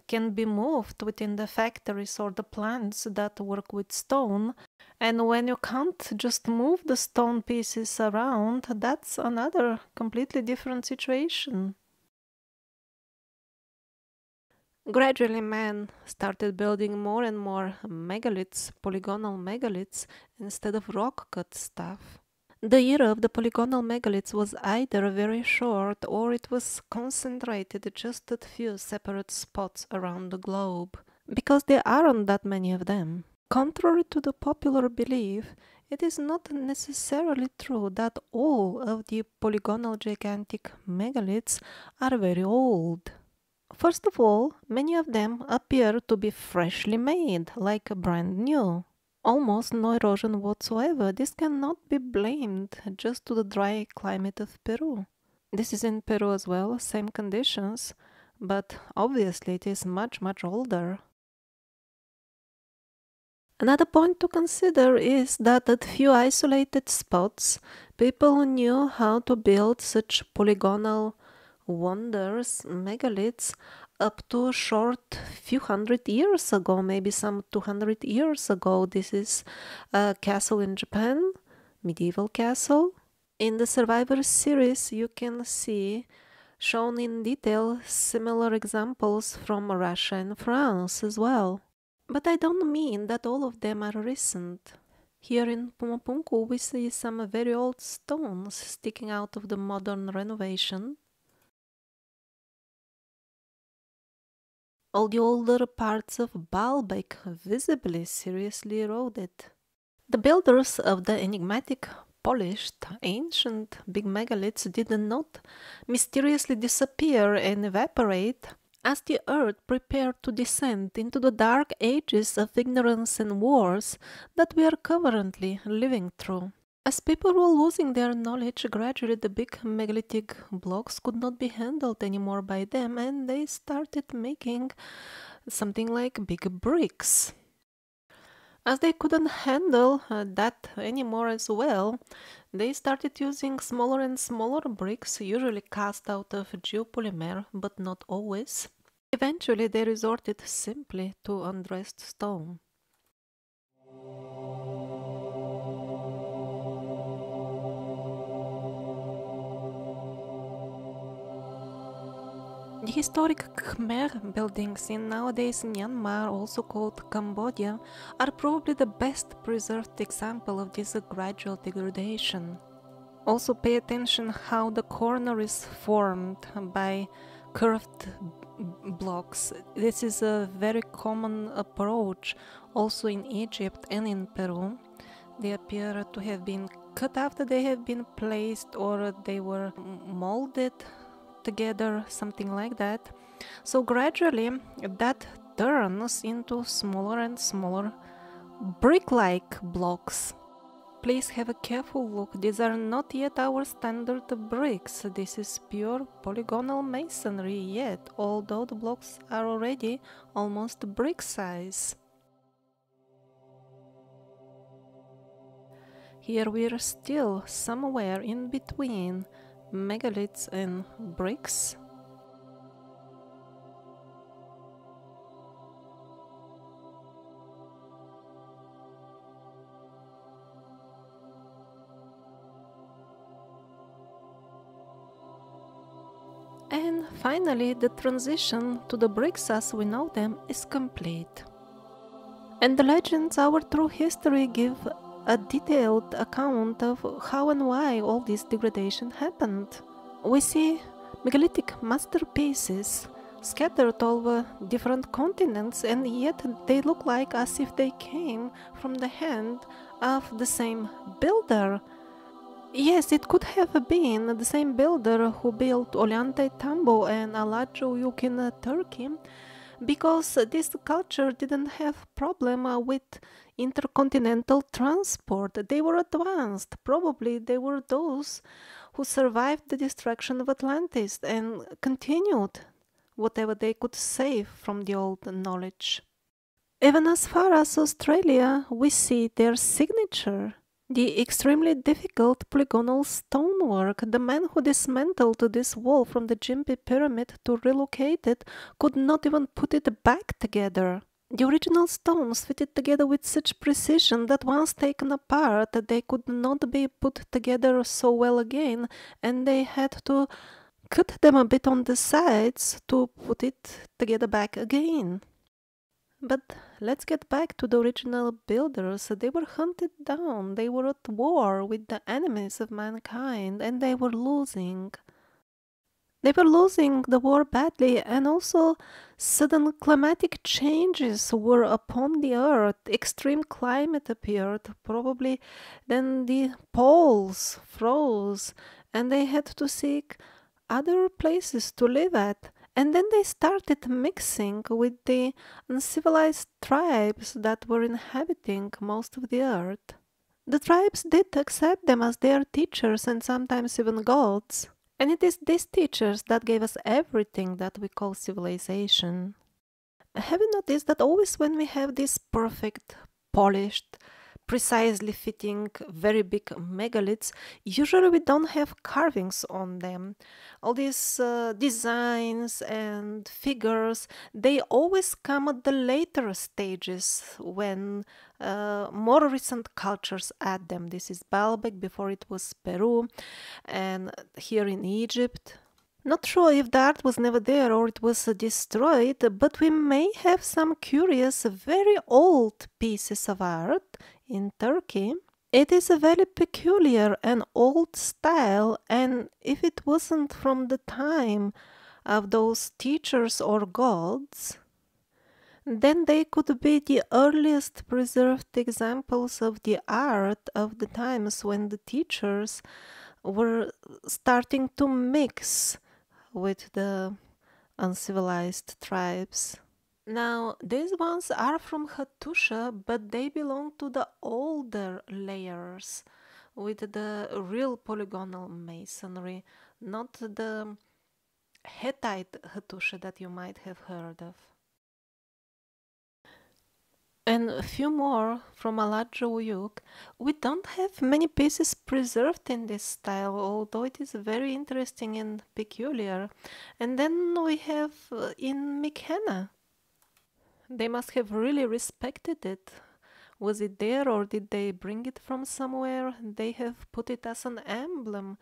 A: can be moved within the factories or the plants that work with stone. And when you can't just move the stone pieces around, that's another completely different situation. Gradually, man started building more and more megaliths, polygonal megaliths, instead of rock-cut stuff. The era of the polygonal megaliths was either very short or it was concentrated just at few separate spots around the globe, because there aren't that many of them. Contrary to the popular belief, it is not necessarily true that all of the polygonal gigantic megaliths are very old. First of all, many of them appear to be freshly made, like brand new. Almost no erosion whatsoever. This cannot be blamed just to the dry climate of Peru. This is in Peru as well, same conditions, but obviously it is much, much older. Another point to consider is that at few isolated spots, people knew how to build such polygonal wonders, megaliths, up to a short few hundred years ago, maybe some 200 years ago. This is a castle in Japan, medieval castle. In the Survivor series, you can see shown in detail similar examples from Russia and France as well. But I don't mean that all of them are recent. Here in Pumapunku, we see some very old stones sticking out of the modern renovation. All the older parts of Baalbek visibly seriously eroded. The builders of the enigmatic, polished, ancient big megaliths did not mysteriously disappear and evaporate as the earth prepared to descend into the dark ages of ignorance and wars that we are currently living through. As people were losing their knowledge, gradually the big megalithic blocks could not be handled anymore by them, and they started making something like big bricks. As they couldn't handle that anymore as well, they started using smaller and smaller bricks, usually cast out of geopolymer, but not always. Eventually they resorted simply to undressed stone. The historic Khmer buildings in nowadays Myanmar, also called Cambodia, are probably the best preserved example of this gradual degradation. Also pay attention how the corner is formed by curved blocks. This is a very common approach also in Egypt and in Peru. They appear to have been cut after they have been placed, or they were molded together, something like that. So gradually that turns into smaller and smaller brick-like blocks. Please have a careful look. These are not yet our standard bricks. This is pure polygonal masonry yet, although the blocks are already almost brick size. Here we are still somewhere in between megaliths and bricks. And finally, the transition to the bricks as we know them is complete. And the legends, our true history, give a detailed account of how and why all this degradation happened. We see megalithic masterpieces scattered over different continents, and yet they look like as if they came from the hand of the same builder. Yes, it could have been the same builder who built Ollantaytambo and Alacıuyuk in Turkey, because this culture didn't have problem with intercontinental transport. They were advanced. Probably they were those who survived the destruction of Atlantis and continued whatever they could save from the old knowledge. Even as far as Australia, we see their signature. The extremely difficult polygonal stonework. The man who dismantled this wall from the Gympie Pyramid to relocate it could not even put it back together. The original stones fitted together with such precision that once taken apart, they could not be put together so well again, and they had to cut them a bit on the sides to put it together back again. But let's get back to the original builders. They were hunted down, they were at war with the enemies of mankind, and they were losing. They were losing the war badly, and also sudden climatic changes were upon the earth. Extreme climate appeared, probably then the poles froze, and they had to seek other places to live at. And then they started mixing with the uncivilized tribes that were inhabiting most of the earth. The tribes did accept them as their teachers and sometimes even gods. And it is these teachers that gave us everything that we call civilization. Have you noticed that always when we have these perfect, polished, precisely fitting, very big megaliths, usually we don't have carvings on them. All these designs and figures, they always come at the later stages when more recent cultures add them. This is Baalbek, before it was Peru, and here in Egypt. Not sure if the art was never there or it was destroyed, but we may have some curious, very old pieces of art in Turkey. It is a very peculiar and old style, and if it wasn't from the time of those teachers or gods, then they could be the earliest preserved examples of the art of the times when the teachers were starting to mix with the uncivilized tribes. Now, these ones are from Hattusha, but they belong to the older layers with the real polygonal masonry, not the Hittite Hattusha that you might have heard of. And a few more from Alacıuyuk. We don't have many pieces preserved in this style, although it is very interesting and peculiar. And then we have in Mykenæ. They must have really respected it. Was it there or did they bring it from somewhere? They have put it as an emblem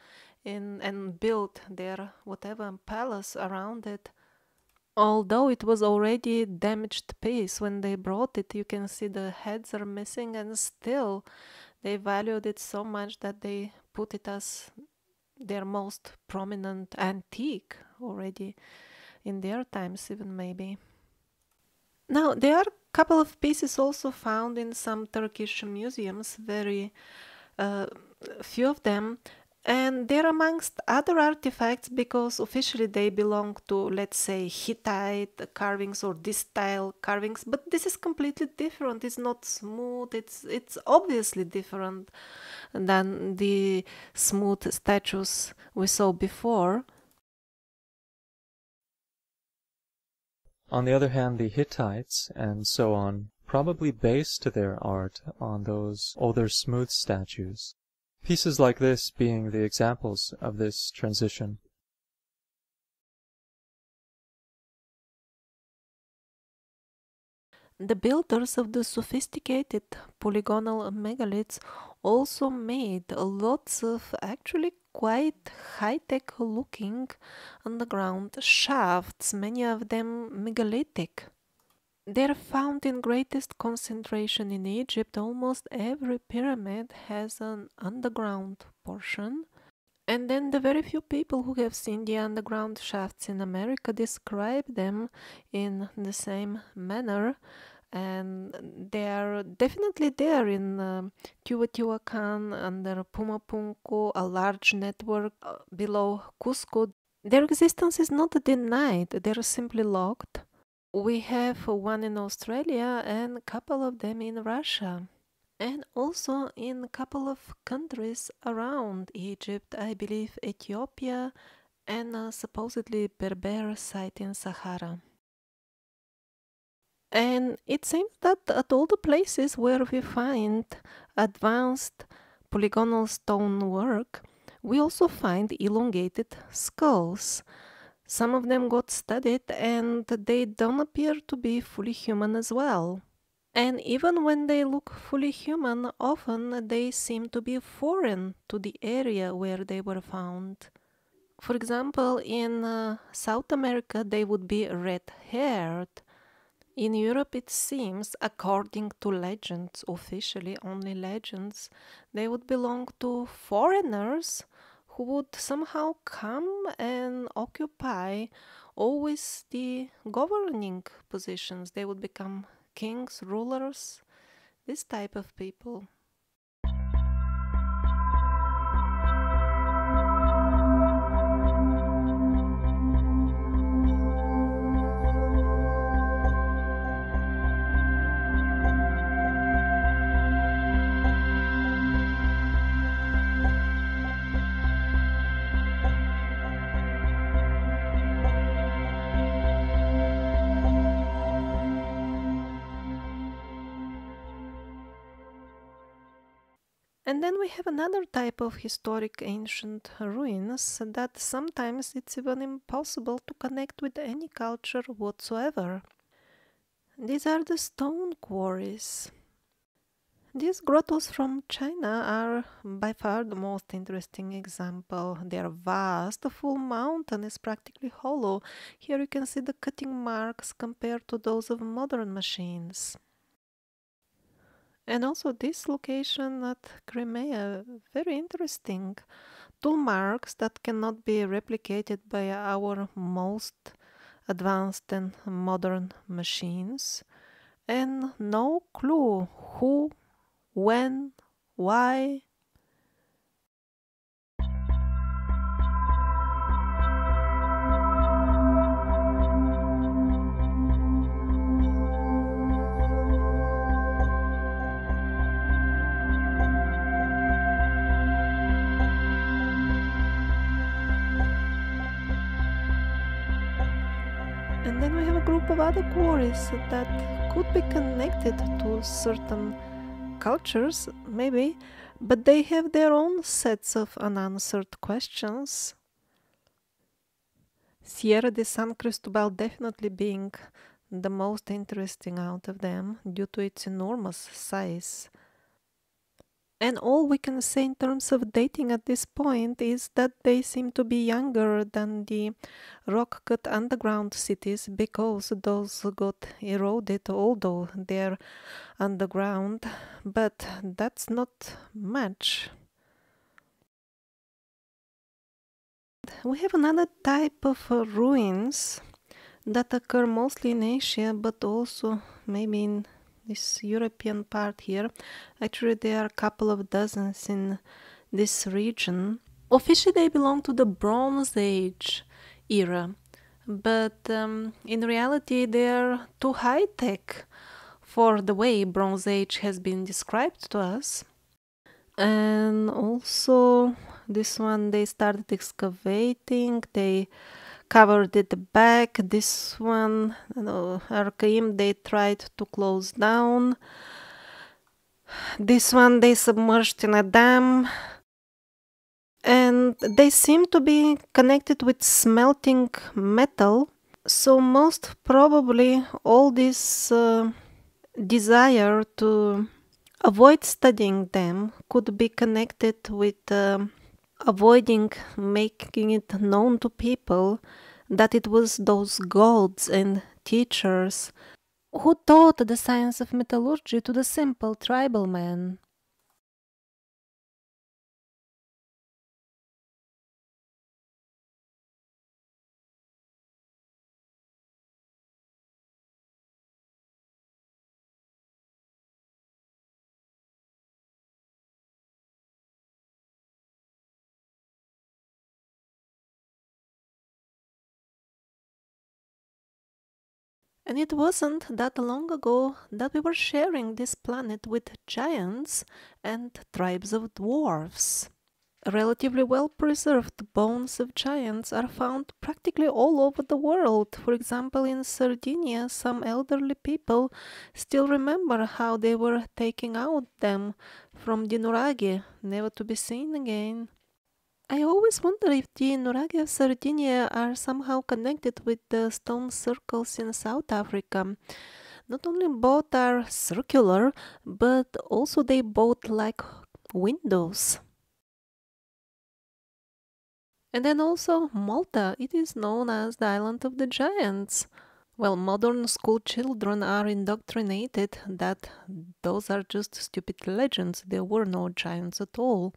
A: and built their whatever palace around it. Although it was already damaged piece when they brought it, you can see the heads are missing, and still they valued it so much that they put it as their most prominent antique already in their times even maybe. Now there are a couple of pieces also found in some Turkish museums, very few of them. And they're amongst other artifacts because officially they belong to, let's say, Hittite carvings or this style carvings, but this is completely different. It's not smooth, it's obviously different than the smooth statues we saw before.
B: On the other hand, the Hittites and so on probably based their art on those older smooth statues. Pieces like this being the examples of this transition.
A: The builders of the sophisticated polygonal megaliths also made lots of actually quite high-tech looking underground shafts, many of them megalithic. They're found in greatest concentration in Egypt. Almost every pyramid has an underground portion. And then the very few people who have seen the underground shafts in America describe them in the same manner. And they are definitely there in Teotihuacan, under Pumapunku, a large network below Cusco. Their existence is not denied, they're simply locked. We have one in Australia and a couple of them in Russia. And also in a couple of countries around Egypt, I believe Ethiopia and a supposedly Berber site in Sahara. And it seems that at all the places where we find advanced polygonal stonework, we also find elongated skulls. Some of them got studied and they don't appear to be fully human as well. And even when they look fully human, often they seem to be foreign to the area where they were found. For example, in South America, they would be red-haired. In Europe, it seems, according to legends, officially only legends, they would belong to foreigners who would somehow come and occupy always the governing positions. They would become kings, rulers, this type of people. And then we have another type of historic ancient ruins that sometimes it's even impossible to connect with any culture whatsoever. These are the stone quarries. These grottos from China are by far the most interesting example. They are vast, the full mountain is practically hollow. Here you can see the cutting marks compared to those of modern machines. And also this location at Crimea, very interesting. Tool marks that cannot be replicated by our most advanced and modern machines. And no clue who, when, why. And then we have a group of other quarries that could be connected to certain cultures, maybe, but they have their own sets of unanswered questions. Sierra de San Cristobal definitely being the most interesting out of them due to its enormous size. And all we can say in terms of dating at this point is that they seem to be younger than the rock-cut underground cities because those got eroded, although they're underground, but that's not much. We have another type of ruins that occur mostly in Asia, but also maybe in this European part here. Actually, there are a couple of dozens in this region. Officially, they belong to the Bronze Age era, but in reality, they are too high-tech for the way Bronze Age has been described to us. And also, this one, they started excavating, they covered it back. This one, Arkaim, they tried to close down. This one, they submerged in a dam. And they seem to be connected with smelting metal. So most probably all this desire to avoid studying them could be connected with avoiding making it known to people that it was those gods and teachers Who taught the science of metallurgy to the simple tribal man? And it wasn't that long ago that we were sharing this planet with giants and tribes of dwarfs. Relatively well-preserved bones of giants are found practically all over the world. For example, in Sardinia, some elderly people still remember how they were taking out them from the nuraghe, never to be seen again. I always wonder if the nuraghe of Sardinia are somehow connected with the stone circles in South Africa. Not only both are circular, but also they both like windows. And then also Malta, it is known as the island of the giants. Well, modern school children are indoctrinated that those are just stupid legends. There were no giants at all.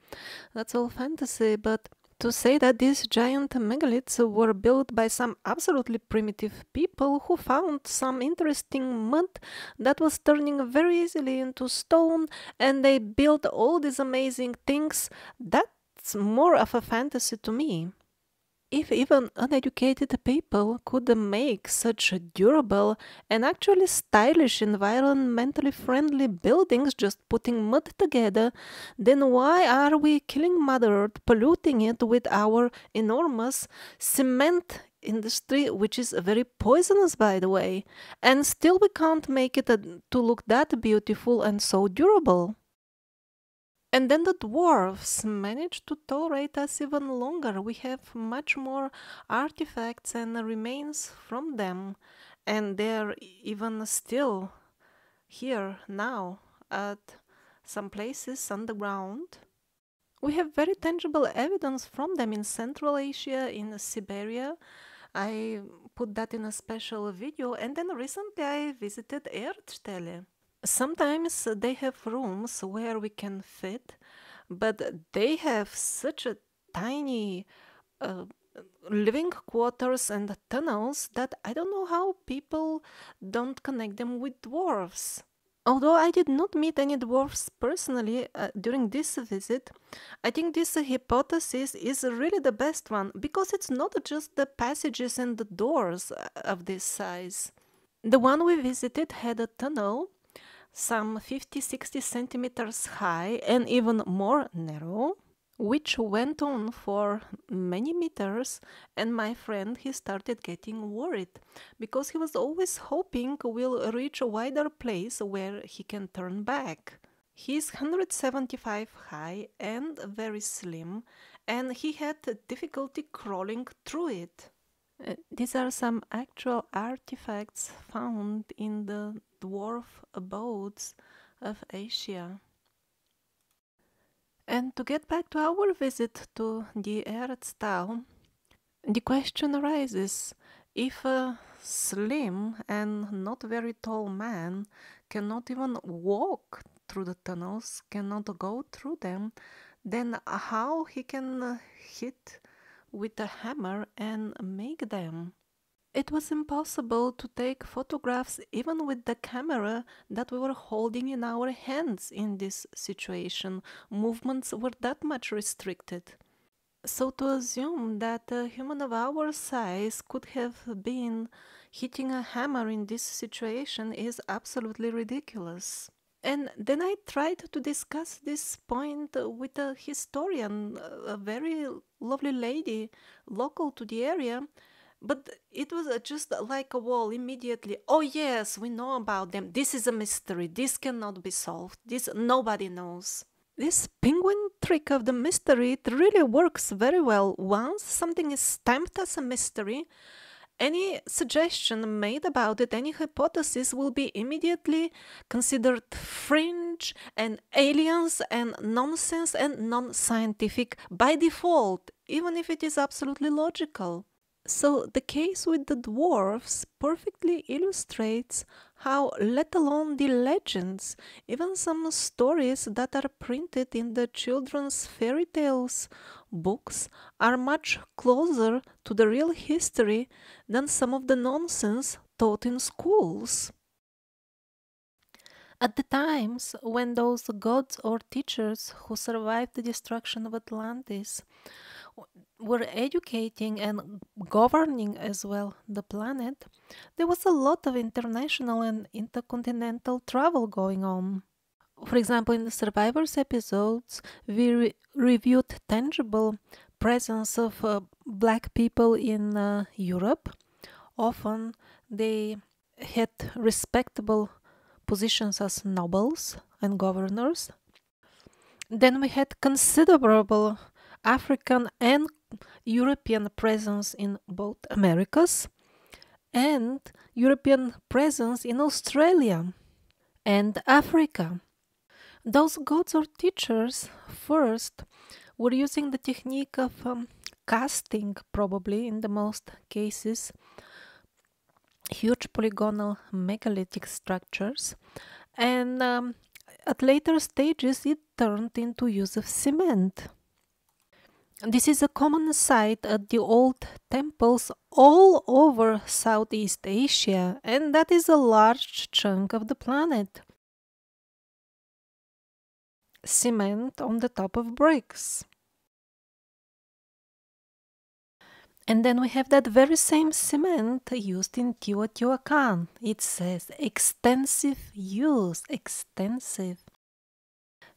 A: That's all fantasy, but to say that these giant megaliths were built by some absolutely primitive people who found some interesting mud that was turning very easily into stone and they built all these amazing things, that's more of a fantasy to me. If even uneducated people could make such durable and actually stylish, environmentally friendly buildings just putting mud together, then why are we killing Mother Earth, polluting it with our enormous cement industry, which is very poisonous, by the way, and still we can't make it to look that beautiful and so durable? And then the dwarfs managed to tolerate us even longer. We have much more artifacts and remains from them, and they're even still here now at some places underground. We have very tangible evidence from them in Central Asia, in Siberia. I put that in a special video, and then recently I visited Erdstelle. Sometimes they have rooms where we can fit, but they have such a tiny uh, living quarters and tunnels that I don't know how people don't connect them with dwarfs. Although I did not meet any dwarfs personally during this visit, I think this hypothesis is really the best one because it's not just the passages and the doors of this size. The one we visited had a tunnel some 50-60 centimeters high and even more narrow, which went on for many meters, and my friend, he started getting worried because he was always hoping we'll reach a wider place where he can turn back. He's 175 high and very slim, and he had difficulty crawling through it. These are some actual artifacts found in the dwarf abodes of Asia. And to get back to our visit to the Erdstall, the question arises, if a slim and not very tall man cannot even walk through the tunnels, cannot go through them, then how he can hit with a hammer and make them? It was impossible to take photographs even with the camera that we were holding in our hands in this situation. Movements were that much restricted. So to assume that a human of our size could have been hitting a hammer in this situation is absolutely ridiculous. And then I tried to discuss this point with a historian, a very lovely lady local to the area, but it was just like a wall immediately. Oh yes, we know about them. This is a mystery. This cannot be solved. This nobody knows. This penguin trick of the mystery, it really works very well. Once something is stamped as a mystery, any suggestion made about it, any hypothesis will be immediately considered fringe and aliens and nonsense and non-scientific by default, even if it is absolutely logical. So the case with the dwarfs perfectly illustrates how, let alone the legends, even some stories that are printed in the children's fairy tales books are much closer to the real history than some of the nonsense taught in schools. At the times when those gods or teachers who survived the destruction of Atlantis were educating and governing as well the planet, there was a lot of international and intercontinental travel going on. For example, in the Survivors episodes, we reviewed tangible presence of black people in Europe. Often they had respectable positions as nobles and governors. Then we had considerable African and European presence in both Americas and European presence in Australia and Africa. Those gods or teachers first were using the technique of casting, probably in the most cases, huge polygonal megalithic structures, and at later stages it turned into use of cement. This is a common sight at the old temples all over Southeast Asia, and that is a large chunk of the planet. Cement on the top of bricks. And then we have that very same cement used in Teotihuacan. It says extensive use, extensive.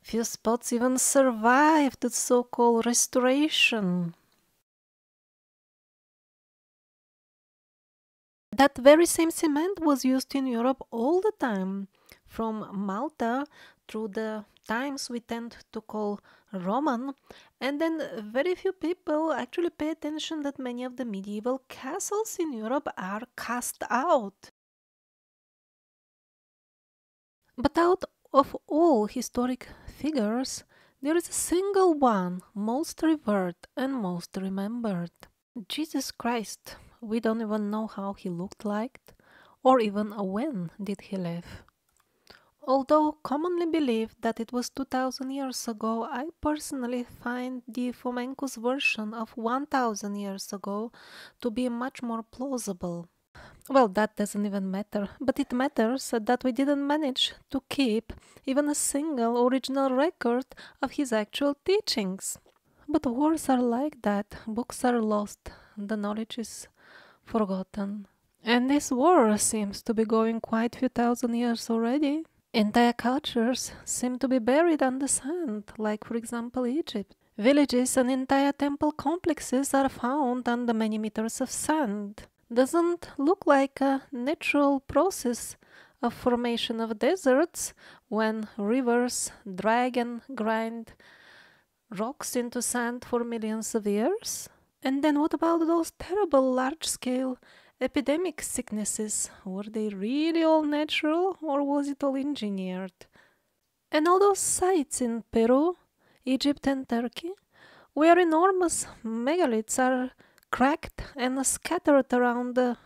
A: Few spots even survived the so-called restoration. That very same cement was used in Europe all the time, from Malta through the times we tend to call Roman, and then very few people actually pay attention that many of the medieval castles in Europe are cast out. But out of all historic figures, there is a single one most revered and most remembered. Jesus Christ. We don't even know how he looked like, or even when did he live. Although commonly believed that it was 2000 years ago, I personally find the Fomenko's version of 1000 years ago to be much more plausible. Well, that doesn't even matter, but it matters that we didn't manage to keep even a single original record of his actual teachings. But wars are like that, books are lost, the knowledge is forgotten. And this war seems to be going quite a few thousand years already. Entire cultures seem to be buried under sand, like for example Egypt. Villages and entire temple complexes are found under many meters of sand. Doesn't look like a natural process of formation of deserts when rivers drag and grind rocks into sand for millions of years. And then what about those terrible large-scale epidemic sicknesses? Were they really all natural or was it all engineered? And all those sites in Peru, Egypt and Turkey, where enormous megaliths are cracked and scattered around an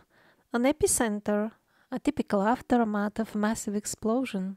A: epicenter, a typical aftermath of massive explosion.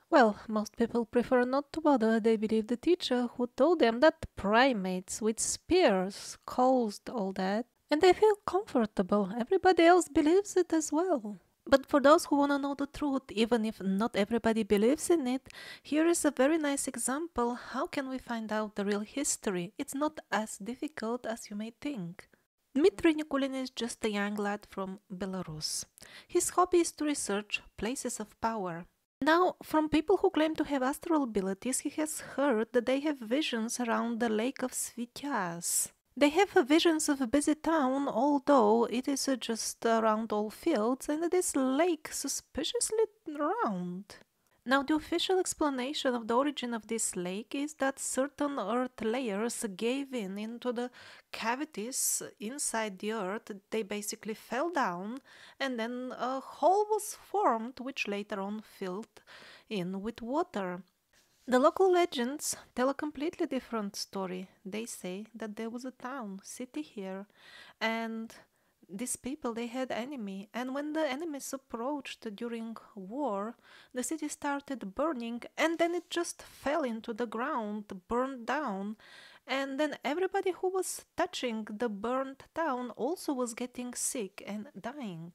A: Well, most people prefer not to bother. They believe the teacher who told them that primates with spears caused all that, and they feel comfortable. Everybody else believes it as well. But for those who want to know the truth, even if not everybody believes in it, here is a very nice example. How can we find out the real history? It's not as difficult as you may think. Dmitry Nikulin is just a young lad from Belarus. His hobby is to research places of power. Now, from people who claim to have astral abilities, he has heard that they have visions around the lake of Svityaz. They have visions of a busy town, although it is just around all fields, and this lake suspiciously round. Now, the official explanation of the origin of this lake is that certain earth layers gave in into the cavities inside the earth. They basically fell down, and then a hole was formed, which later on filled in with water. The local legends tell a completely different story. They say that there was a town, city here, and these people, they had enemy, and when the enemies approached during war, the city started burning, and then it just fell into the ground, burned down, and then everybody who was touching the burned town also was getting sick and dying.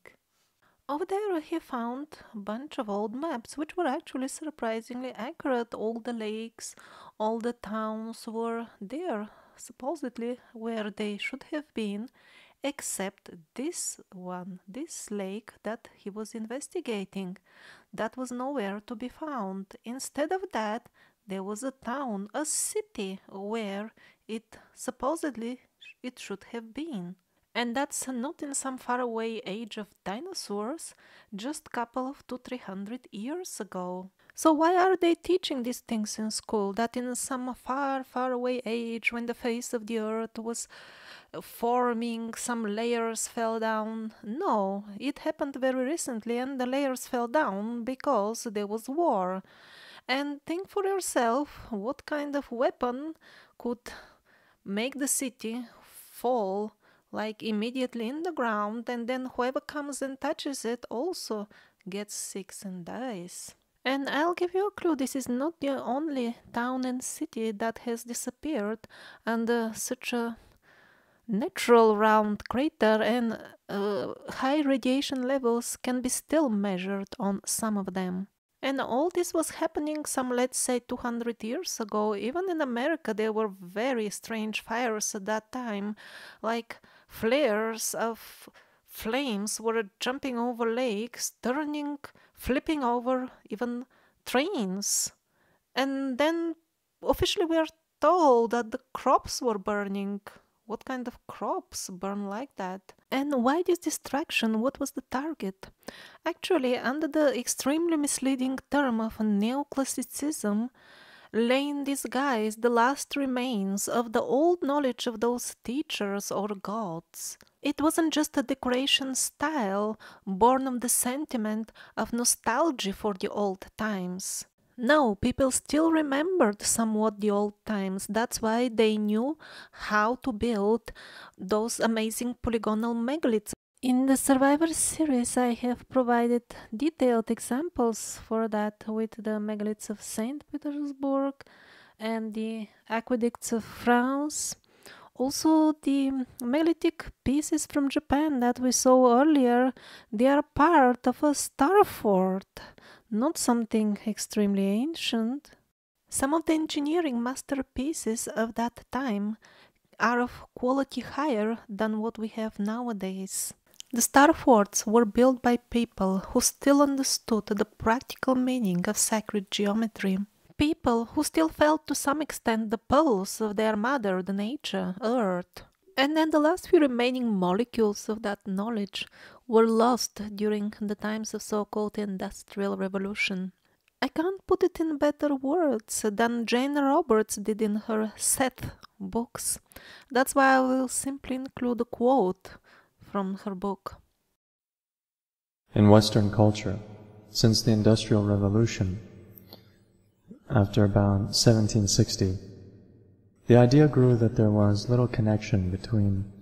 A: Over there he found a bunch of old maps which were actually surprisingly accurate. All the lakes, all the towns were there, supposedly where they should have been, except this one, this lake that he was investigating. That was nowhere to be found. Instead of that, there was a town, a city, where it supposedly it should have been. And that's not in some faraway age of dinosaurs, just couple of 200-300 years ago. So why are they teaching these things in school? That in some far, far away age, when the face of the earth was forming, some layers fell down? No, it happened very recently, and the layers fell down because there was war. And think for yourself, what kind of weapon could make the city fall like immediately in the ground, and then whoever comes and touches it also gets sick and dies. And I'll give you a clue, this is not the only town and city that has disappeared under such a natural round crater, and high radiation levels can be still measured on some of them. And all this was happening some, let's say, 200 years ago. Even in America there were very strange fires at that time, like flares of flames were jumping over lakes, turning, flipping over even trains. And then officially we are told that the crops were burning. What kind of crops burn like that? And why this distraction? What was the target? Actually, under the extremely misleading term of neoclassicism, lay in disguise the last remains of the old knowledge of those teachers or gods. It wasn't just a decoration style born of the sentiment of nostalgia for the old times. No, people still remembered somewhat the old times. That's why they knew how to build those amazing polygonal megaliths. In the Survivor series, I have provided detailed examples for that with the megaliths of St. Petersburg and the aqueducts of France. Also, the megalithic pieces from Japan that we saw earlier, they are part of a star fort, not something extremely ancient. Some of the engineering masterpieces of that time are of quality higher than what we have nowadays. The star forts were built by people who still understood the practical meaning of sacred geometry. People who still felt to some extent the pulse of their mother, the nature, Earth. And then the last few remaining molecules of that knowledge were lost during the times of so-called Industrial Revolution. I can't put it in better words than Jane Roberts did in her Seth books. That's why I will simply include a quote from her book.
B: In Western culture, since the Industrial Revolution, after about 1760, the idea grew that there was little connection between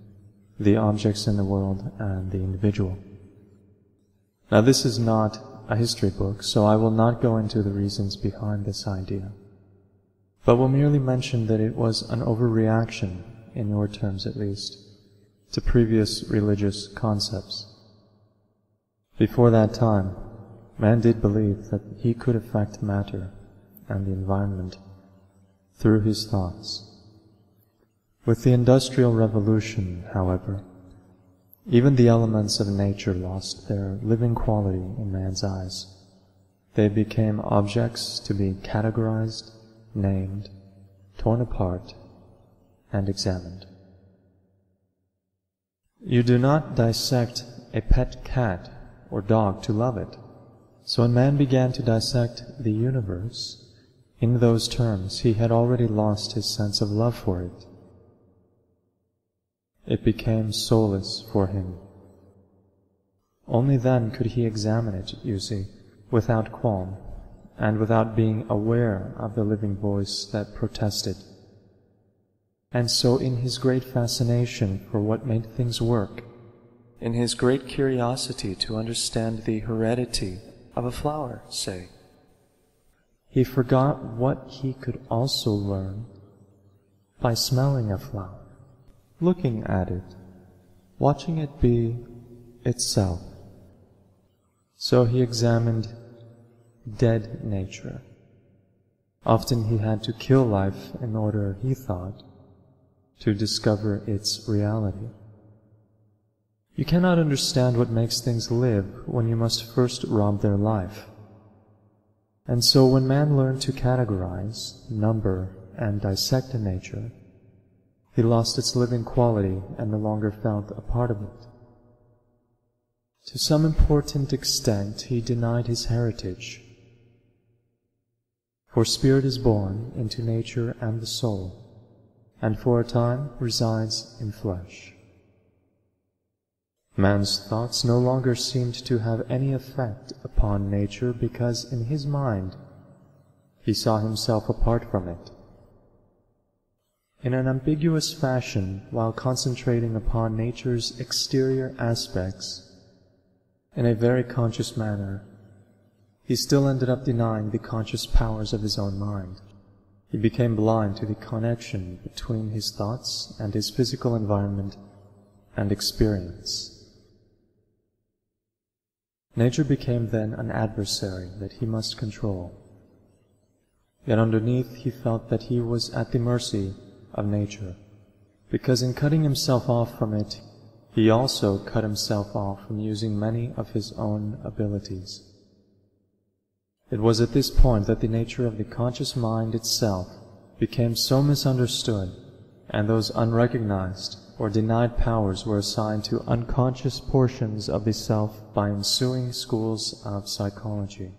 B: the objects in the world and the individual. Now this is not a history book, so I will not go into the reasons behind this idea, but will merely mention that it was an overreaction, in your terms at least, to previous religious concepts. Before that time, man did believe that he could affect matter and the environment through his thoughts. With the Industrial Revolution, however, even the elements of nature lost their living quality in man's eyes. They became objects to be categorized, named, torn apart, and examined. You do not dissect a pet cat or dog to love it. So when man began to dissect the universe, in those terms he had already lost his sense of love for it. It became soulless for him. Only then could he examine it, you see, without qualm, and without being aware of the living voice that protested. And so in his great fascination for what made things work, in his great curiosity to understand the heredity of a flower, say. He forgot what he could also learn by smelling a flower, looking at it, watching it be itself. So he examined dead nature. Often he had to kill life in order, he thought, to discover its reality. You cannot understand what makes things live when you must first rob their life. And so when man learned to categorize, number, and dissect nature, he lost its living quality and no longer felt a part of it. To some important extent he denied his heritage. For spirit is born into nature and the soul, and for a time resides in flesh. Man's thoughts no longer seemed to have any effect upon nature because in his mind he saw himself apart from it. In an ambiguous fashion, while concentrating upon nature's exterior aspects in a very conscious manner, he still ended up denying the conscious powers of his own mind. He became blind to the connection between his thoughts and his physical environment and experience. Nature became then an adversary that he must control. Yet underneath he felt that he was at the mercy of nature, because in cutting himself off from it, he also cut himself off from using many of his own abilities. It was at this point that the nature of the conscious mind itself became so misunderstood, and those unrecognized or denied powers were assigned to unconscious portions of the self by ensuing schools of psychology.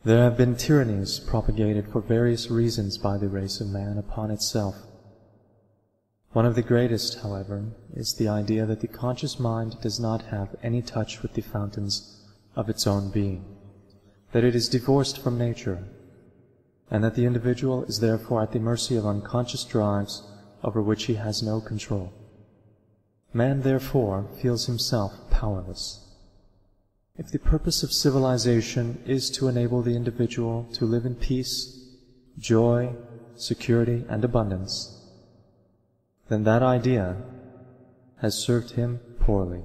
B: There have been tyrannies propagated for various reasons by the race of man upon itself. One of the greatest, however, is the idea that the conscious mind does not have any touch with the fountains of its own being, that it is divorced from nature, and that the individual is therefore at the mercy of unconscious drives over which he has no control. Man, therefore, feels himself powerless. If the purpose of civilization is to enable the individual to live in peace, joy, security, and abundance, then that idea has served him poorly.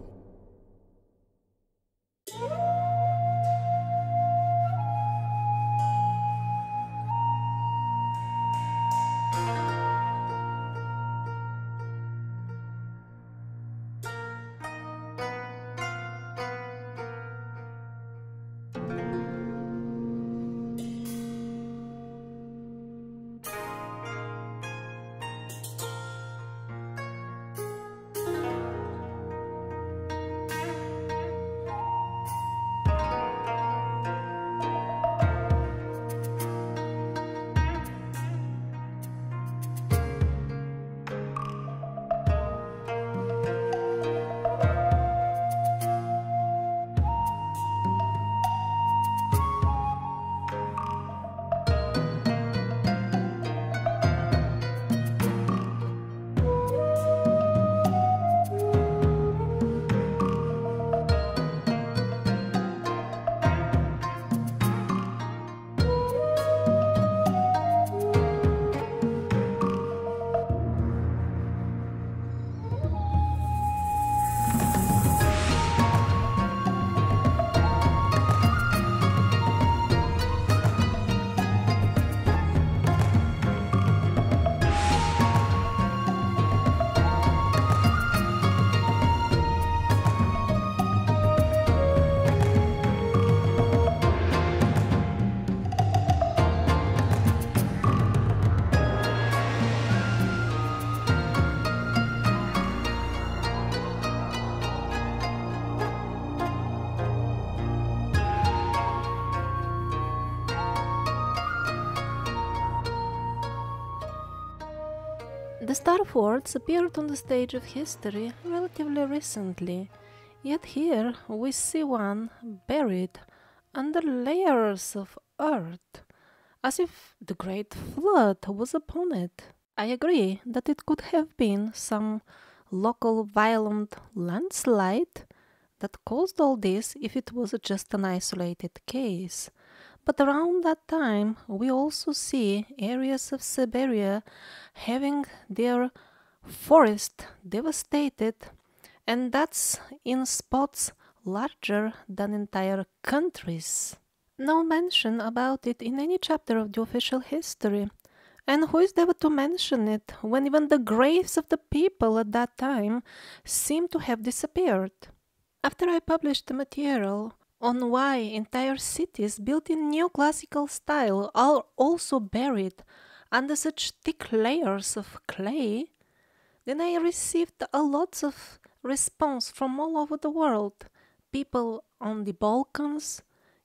A: The Star Forts appeared on the stage of history relatively recently, yet here we see one buried under layers of earth, as if the great flood was upon it. I agree that it could have been some local violent landslide that caused all this if it was just an isolated case. But around that time, we also see areas of Siberia having their forest devastated, and that's in spots larger than entire countries. No mention about it in any chapter of the official history. And who is there to mention it when even the graves of the people at that time seem to have disappeared? After I published the material on why entire cities built in neoclassical style are also buried under such thick layers of clay, then I received a lot of response from all over the world. People on the Balkans,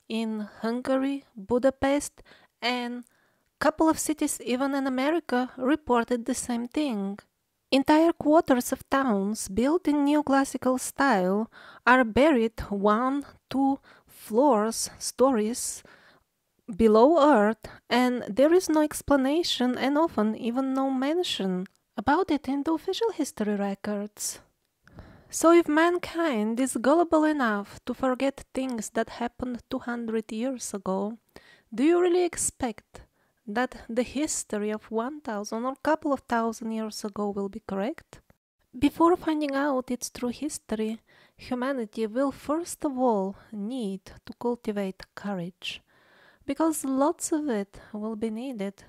A: in Hungary, Budapest, and couple of cities even in America reported the same thing. Entire quarters of towns built in neoclassical style are buried 1, 2 stories below earth, and there is no explanation and often even no mention about it in the official history records. So if mankind is gullible enough to forget things that happened 200 years ago, do you really expect that the history of 1000 or couple of thousand years ago will be correct? Before finding out its true history, humanity will first of all need to cultivate courage, because lots of it will be needed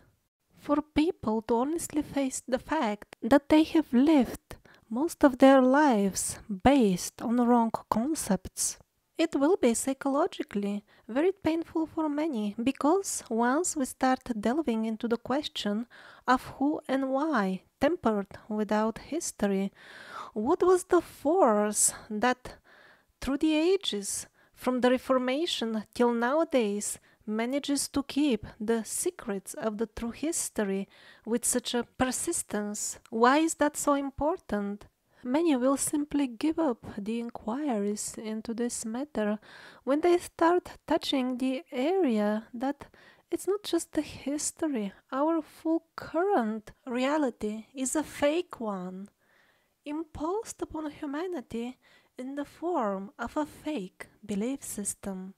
A: for people to honestly face the fact that they have lived most of their lives based on wrong concepts. It will be psychologically very painful for many, because once we start delving into the question of who and why tempered without history, what was the force that through the ages, from the Reformation till nowadays, manages to keep the secrets of the true history with such a persistence? Why is that so important? Many will simply give up the inquiries into this matter when they start touching the area that it's not just the history. Our full current reality is a fake one, imposed upon humanity in the form of a fake belief system.